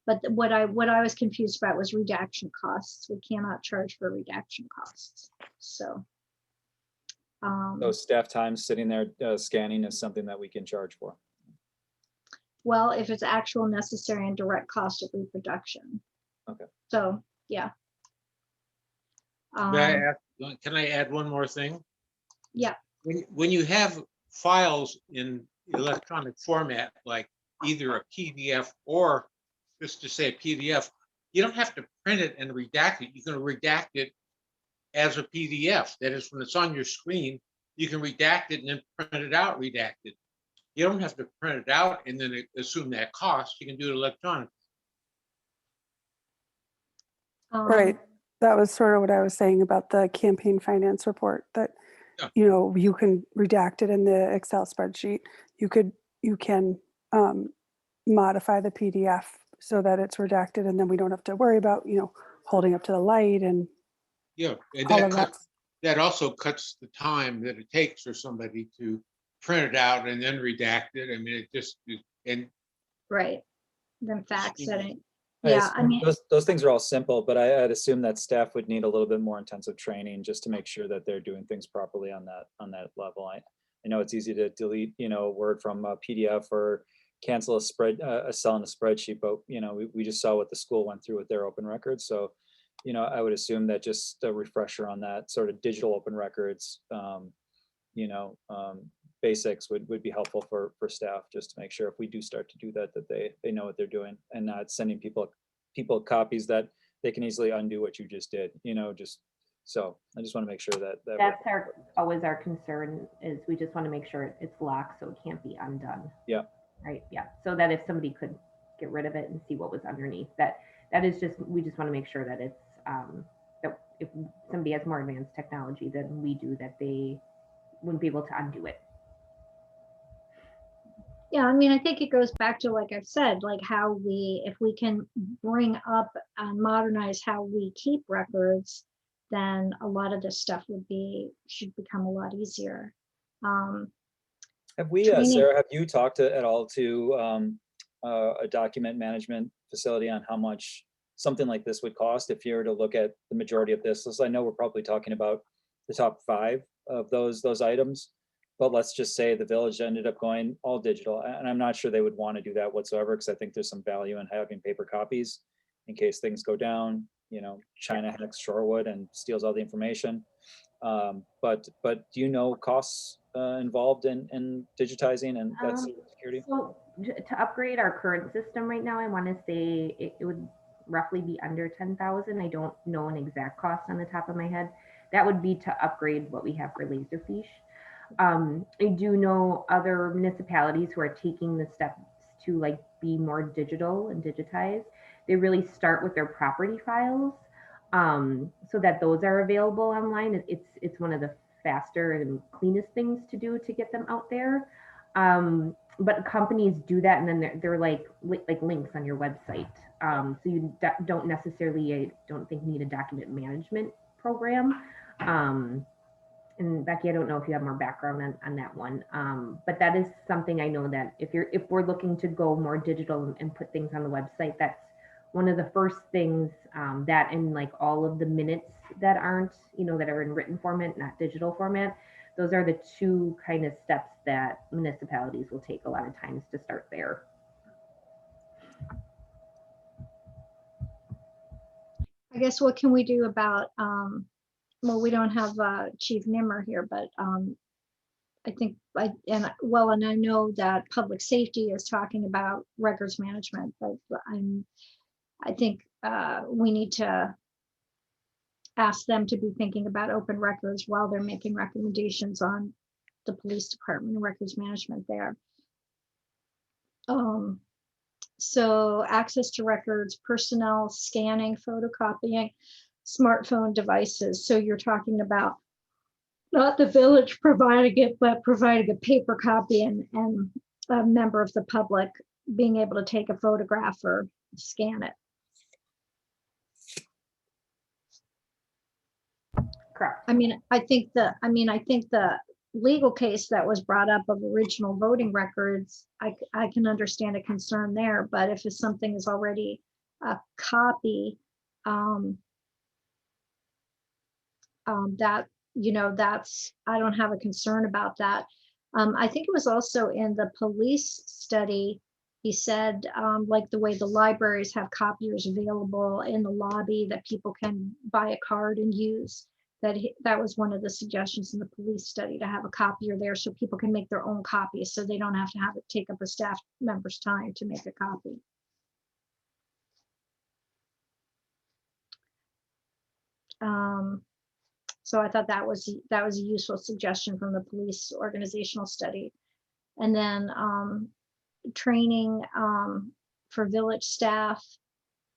But what I was confused about was redaction costs. We cannot charge for redaction costs. So. staff time sitting there scanning is something that we can charge for. Well, if it's actual necessary and direct cost of reproduction. Okay. So, yeah. Can I add one more thing? Yeah. When you have files in electronic format, like either a PDF or just to say a PDF, you don't have to print it and redact it. You can redact it as a PDF. That is, when it's on your screen, you can redact it and then print it out redacted. You don't have to print it out and then assume that cost. You can do it electronically. Right. That was sort of what I was saying about the campaign finance report, that, Yeah. you can redact it in the Excel spreadsheet. You can modify the PDF so that it's redacted, and then we don't have to worry about, holding up to the light and Yeah, and all of that. that also cuts the time that it takes for somebody to print it out and then redact it. I mean, it just, and Right. Then fact setting. I Yeah, assume I mean, those things are all simple, but I'd assume that staff would need a little bit more intensive training just to make sure that they're doing things properly on that level. I know it's easy to delete, a word from a PDF or cancel a cell in a spreadsheet, but we just saw what the school went through with their open records. So, I would assume that just a refresher on that sort of digital open records, basics would be helpful for staff, just to make sure if we do start to do that they know what they're doing, and not sending people copies that they can easily undo what you just did. Just So I just want to make sure that That's always our concern, is we just want to make sure it's locked so it can't be undone. Yeah. Right, yeah. So that if somebody could get rid of it and see what was underneath, that is just, we just want to make sure that it's, that if somebody has more advanced technology than we do, that they wouldn't be able to undo it. Yeah, I mean, I think it goes back to, like I've said, like how if we can bring up and modernize how we keep records, then a lot of this stuff should become a lot easier. Have we, training- Sarah, have you talked at all to a document management facility on how much something like this would cost if you were to look at the majority of this? So I know we're probably talking about the top 5 of those items, but let's just say the village ended up going all digital, and I'm not sure they would want to do that whatsoever, because I think there's some value in having paper copies in case things go down. You know, China hacks Shorewood and steals all the information. But do you know costs involved in digitizing and that's security? So to upgrade our current system right now, I want to say it would roughly be under 10,000. I don't know an exact cost on the top of my head. That would be to upgrade what we have for Laserfiche. I do know other municipalities who are taking the steps to like be more digital and digitize. They really start with their property files, so that those are available online. It's one of the faster and cleanest things to do to get them out there. But companies do that, and then they're like links on your website. So you don't necessarily, I don't think, need a document management program. And Becky, I don't know if you have more background on that one, but that is something I know that if we're looking to go more digital and put things on the website, that's one of the first things, that, and like all of the minutes that aren't, that are in written format, not digital format. Those are the 2 kind of steps that municipalities will take a lot of times to start there. I guess what can we do about, well, we don't have Chief Nimmer here, but I think, and I know that public safety is talking about records management, but I think we need to ask them to be thinking about open records while they're making recommendations on the police department and records management there. So access to records, personnel, scanning, photocopying, smartphone devices. So you're talking about not the village providing it, but providing a paper copy and a member of the public being able to take a photograph or scan it. Correct. I think the legal case that was brought up of original voting records, I can understand a concern there, but if it's something is already a copy, that, that's, I don't have a concern about that. I think it was also in the police study, he said, like the way the libraries have copiers available in the lobby that people can buy a card and use. That was one of the suggestions in the police study, to have a copier there so people can make their own copies, so they don't have to have it take up a staff member's time to make a copy. So I thought that was a useful suggestion from the police organizational study. And then training for village staff.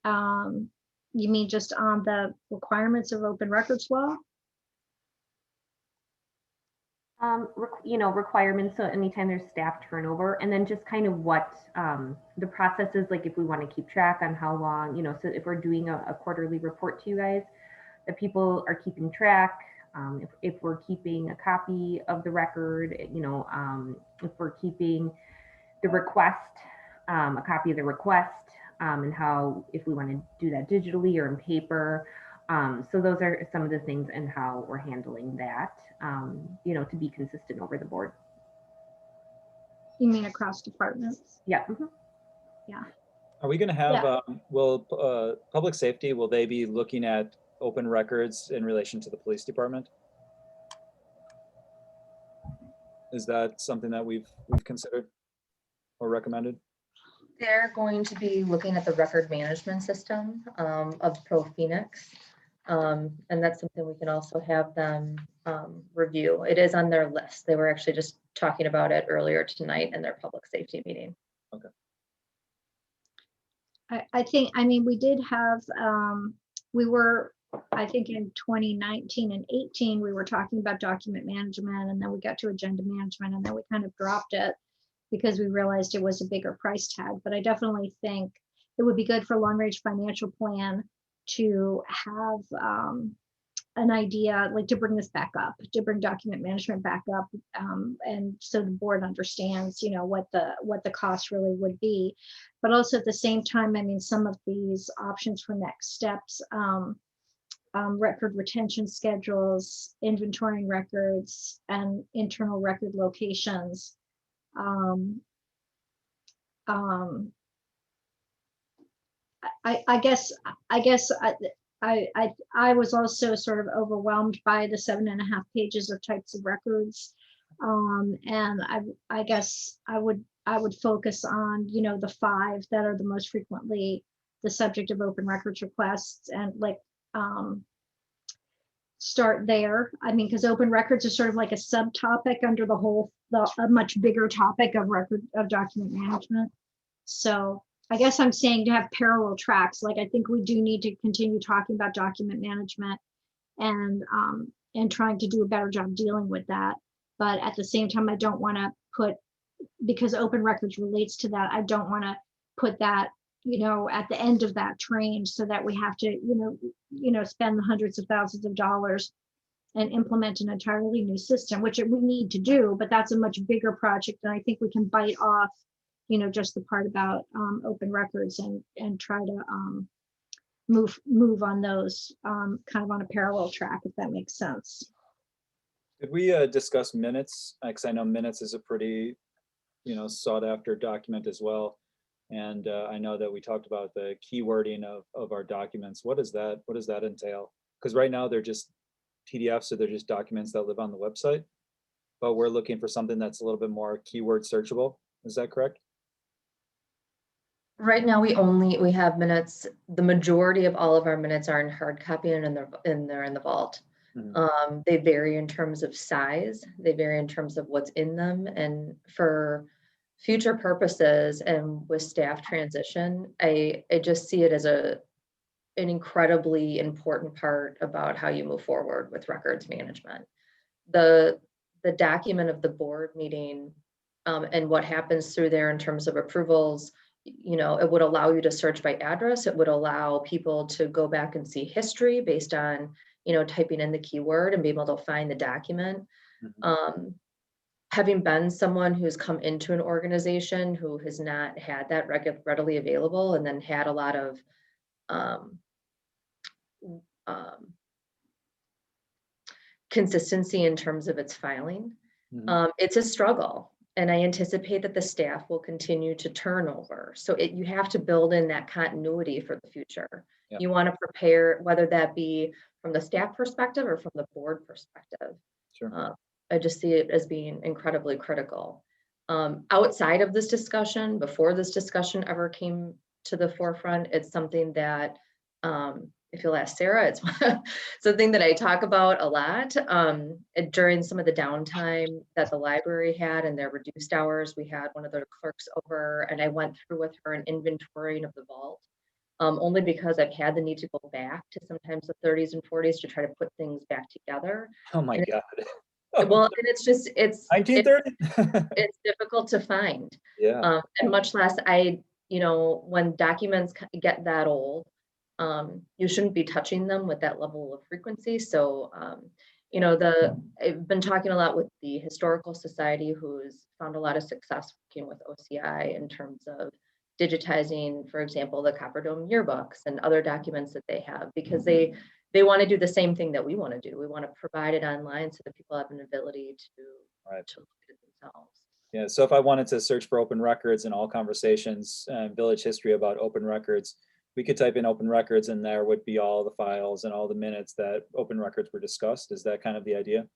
You mean just on the requirements of open records law? Requirements, so anytime there's staff turnover, and then just kind of what the process is, like if we want to keep track on how long, so if we're doing a quarterly report to you guys, that people are keeping track, if we're keeping a copy of the record, if we're keeping the request, a copy of the request, and how, if we want to do that digitally or in paper. So those are some of the things and how we're handling that, to be consistent over the board. You mean across departments? Yeah. Mm-hmm. Yeah. Are we going to have, will public safety, will they be looking at open records in relation to the police department? Is that something that we've considered or recommended? They're going to be looking at the record management system of ProPhoenix. And that's something we can also have them review. It is on their list. They were actually just talking about it earlier tonight in their public safety meeting. I think, I mean, we did have, we were, I think in 2019 and 18, we were talking about document management, and then we got to agenda management, and then we kind of dropped it because we realized it was a bigger price tag. But I definitely think it would be good for long range financial plan to have an idea, like to bring this back up, to bring document management back up, and so the board understands, you know, what the cost really would be. But also at the same time, I mean, some of these options for next steps, record retention schedules, inventorying records, and internal record locations. I guess I was also sort of overwhelmed by the 7.5 pages of types of records. And I guess I would focus on, you know, the 5 that are the most frequently the subject of open records requests, and like start there. I mean, because open records are sort of like a subtopic under a much bigger topic of document management. So I guess I'm saying to have parallel tracks. Like, I think we do need to continue talking about document management and trying to do a better job dealing with that. But at the same time, I don't want to put, because open records relates to that, I don't want to put that, you know, at the end of that train, so that we have to, you know, spend the hundreds of thousands of dollars and implement an entirely new system, which we need to do, but that's a much bigger project. And I think we can bite off, you know, just the part about open records and try to move on those kind of on a parallel track, if that makes sense. Did we discuss minutes? Because I know minutes is a pretty, you know, sought after document as well. And I know that we talked about the keywording of our documents. What does that entail? Because right now they're just PDFs, so they're just documents that live on the website. But we're looking for something that's a little bit more keyword searchable. Is that correct? Right now, we have minutes. The majority of all of our minutes are in hard copy and they're in the vault. Mm-hmm. They vary in terms of size. They vary in terms of what's in them. And for future purposes and with staff transition, I just see it as an incredibly important part about how you move forward with records management. The document of the board meeting and what happens through there in terms of approvals, you know, it would allow you to search by address. It would allow people to go back and see history based on, you know, typing in the keyword and be able to find the document. Mm-hmm. Having been someone who's come into an organization who has not had that readily available, and then had a lot of consistency in terms of its filing, Mm-hmm. It's a struggle. And I anticipate that the staff will continue to turn over. So you have to build in that continuity for the future. Yeah. You want to prepare, whether that be from the staff perspective or from the board perspective. Sure. I just see it as being incredibly critical. Outside of this discussion, before this discussion ever came to the forefront, it's something that, if you'll ask Sarah, it's something that I talk about a lot. During some of the downtime that the library had and their reduced hours, we had one of the clerks over, and I went through with her an inventorying of the vault, only because I've had the need to go back to sometimes the 30s and 40s to try to put things back together. Oh my God. Well, and it's 1930. it's difficult to find. Yeah. And much less you know, when documents get that old, you shouldn't be touching them with that level of frequency. So, you know, I've been talking a lot with the Historical Society, who's found a lot of success working with OCI in terms of digitizing, for example, the Copper Dome yearbooks and other documents that they have, because they want to do the same thing that we want to do. We want to provide it online so that people have an ability to look at it themselves. Yeah, so if I wanted to search for open records in all conversations and village history about open records, we could type in open records and there would be all the files and all the minutes that open records were discussed. Is that kind of the idea?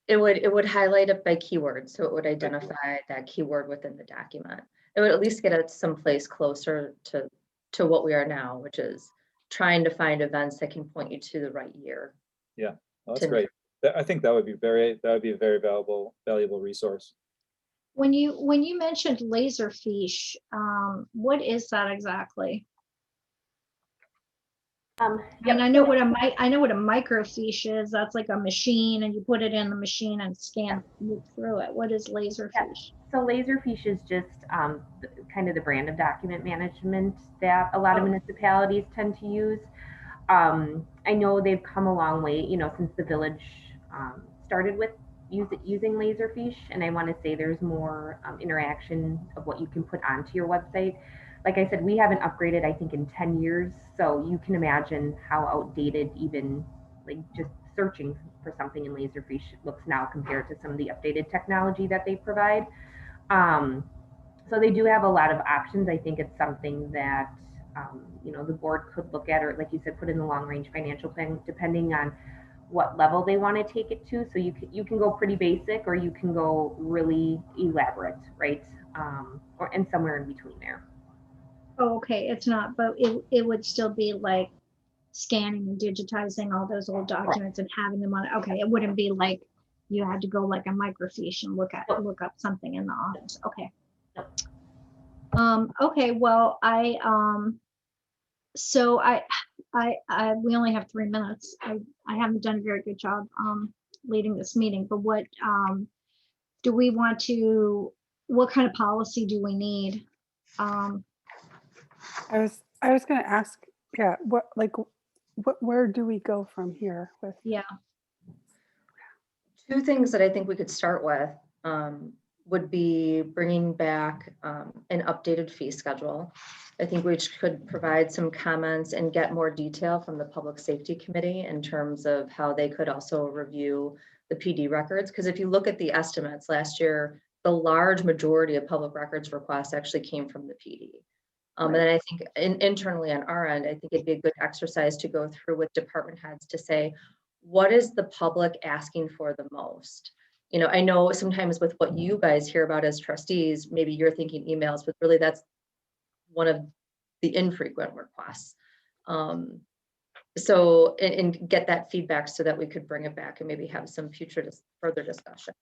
It would highlight it by keyword. So it would identify that keyword within the document. It would at least get it someplace closer to what we are now, which is trying to find events that can point you to the right year. Well, that's to- great. I think that would be a very valuable resource. When you mentioned Laserfiche, what is that exactly? Yep, And I know what a microfiche is. That's like a machine, and you put it in the machine and scan through it. What is Laserfiche? So Laserfiche is just kind of the brand of document management that a lot of municipalities tend to use. I know they've come a long way, since the village started with using Laserfiche, and I want to say there's more interaction of what you can put onto your website. Like I said, we haven't upgraded, I think, in 10 years, so you can imagine how outdated even like just searching for something in Laserfiche looks now compared to some of the updated technology that they provide. So they do have a lot of options. I think it's something that the board could look at, or like you said, put in the long range financial plan, depending on what level they want to take it to. So you can go pretty basic, or you can go really elaborate, right? And somewhere in between there. Oh, okay, it's not, but it would still be like scanning and digitizing all those old documents and having them on. Okay, it wouldn't be like you had to go like a microfiche and look up something in the office. Okay. Okay, well, we only have 3 minutes. I haven't done a very good job leading this meeting, but what do we want to, what kind of policy do we need? I was going to ask, yeah, where do we go from here with? Yeah. Two things that I think we could start with would be bringing back an updated fee schedule. I think we could provide some comments and get more detail from the Public Safety Committee in terms of how they could also review the PD records. Because if you look at the estimates last year, the large majority of public records requests actually came from the PD. And then I think internally on our end, I think it'd be a good exercise to go through with department heads to say, what is the public asking for the most? I know sometimes with what you guys hear about as trustees, maybe you're thinking emails, but really that's one of the infrequent requests. So, and get that feedback so that we could bring it back and maybe have some future further discussion.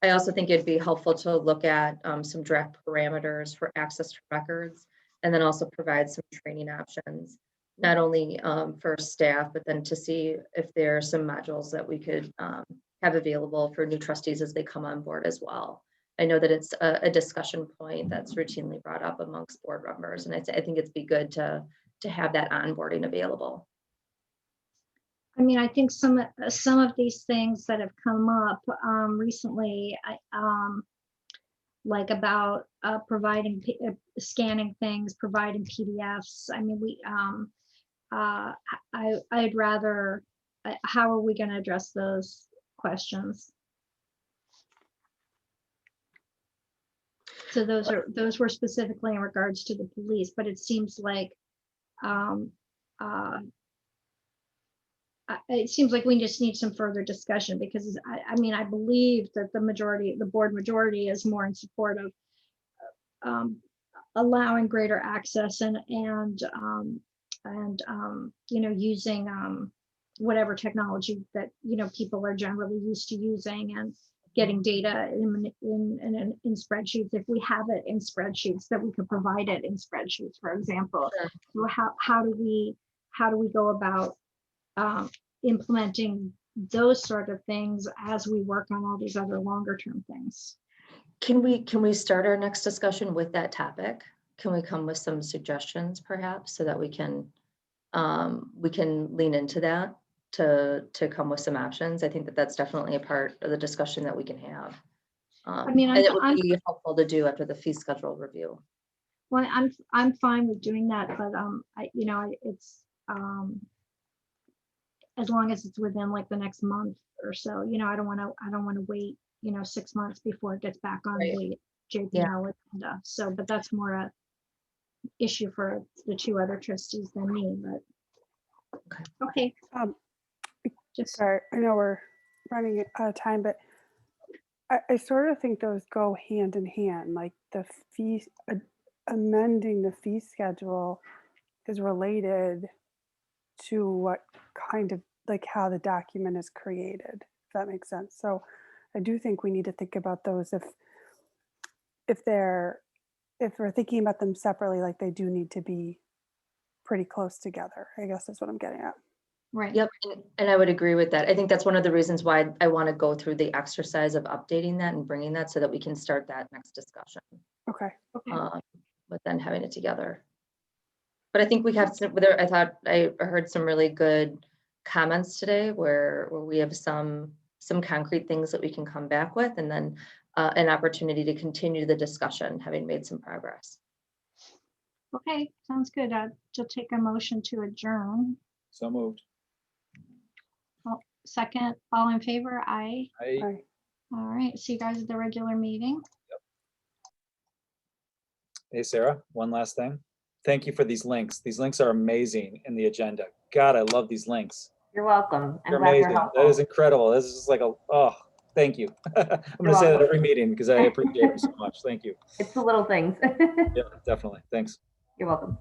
I also think it'd be helpful to look at some draft parameters for access to records, and then also provide some training options, not only for staff, but then to see if there are some modules that we could have available for new trustees as they come on board as well. I know that it's a discussion point that's routinely brought up amongst board members, and I think it'd be good to have that onboarding available. I mean, I think some of these things that have come up recently, like about providing scanning things, providing PDFs. I mean, I'd rather. How are we going to address those questions? So those were specifically in regards to the police, but it seems like we just need some further discussion, because I mean, I believe that the board majority is more in support of allowing greater access and using whatever technology that people are generally used to using, and getting data in spreadsheets, if we have it in spreadsheets, that we could provide it in spreadsheets, for example. Sure. So how do we go about implementing those sort of things as we work on all these other longer term things? Can we start our next discussion with that topic? Can we come with some suggestions perhaps, so that we can lean into that to come with some options? I think that that's definitely a part of the discussion that we can have. I mean, and it would be helpful to do after the fee schedule review. Well, I'm fine with doing that, but it's as long as it's within like the next month or so. I don't want to wait 6 months before it gets back on the JPL agenda. So, but that's more a issue for the two other trustees than me. But okay. Sorry, I know we're running out of time, but I sort of think those go hand in hand. Like the fees, amending the fee schedule is related to what kind of, like how the document is created, if that makes sense. So I do think we need to think about those if we're thinking about them separately, like they do need to be pretty close together, I guess is what I'm getting at. Right. Yep, and I would agree with that. I think that's one of the reasons why I want to go through the exercise of updating that and bringing that so that we can start that next discussion, Okay. but then having it together. But I think we have some, I thought I heard some really good comments today where we have some concrete things that we can come back with, and then an opportunity to continue the discussion, having made some progress. Okay, sounds good. To take a motion to adjourn. So moved. Second, all in favor? Aye. Bye. All right, see you guys at the regular meeting. Hey, Sarah, one last thing. Thank you for these links. These links are amazing in the agenda. God, I love these links. You're welcome. I'm They're glad amazing. they're That is helpful. incredible. This is like thank you. I'm going to say that every meeting because I appreciate them so much. Thank you. It's the little things. Yeah, definitely. Thanks. You're welcome.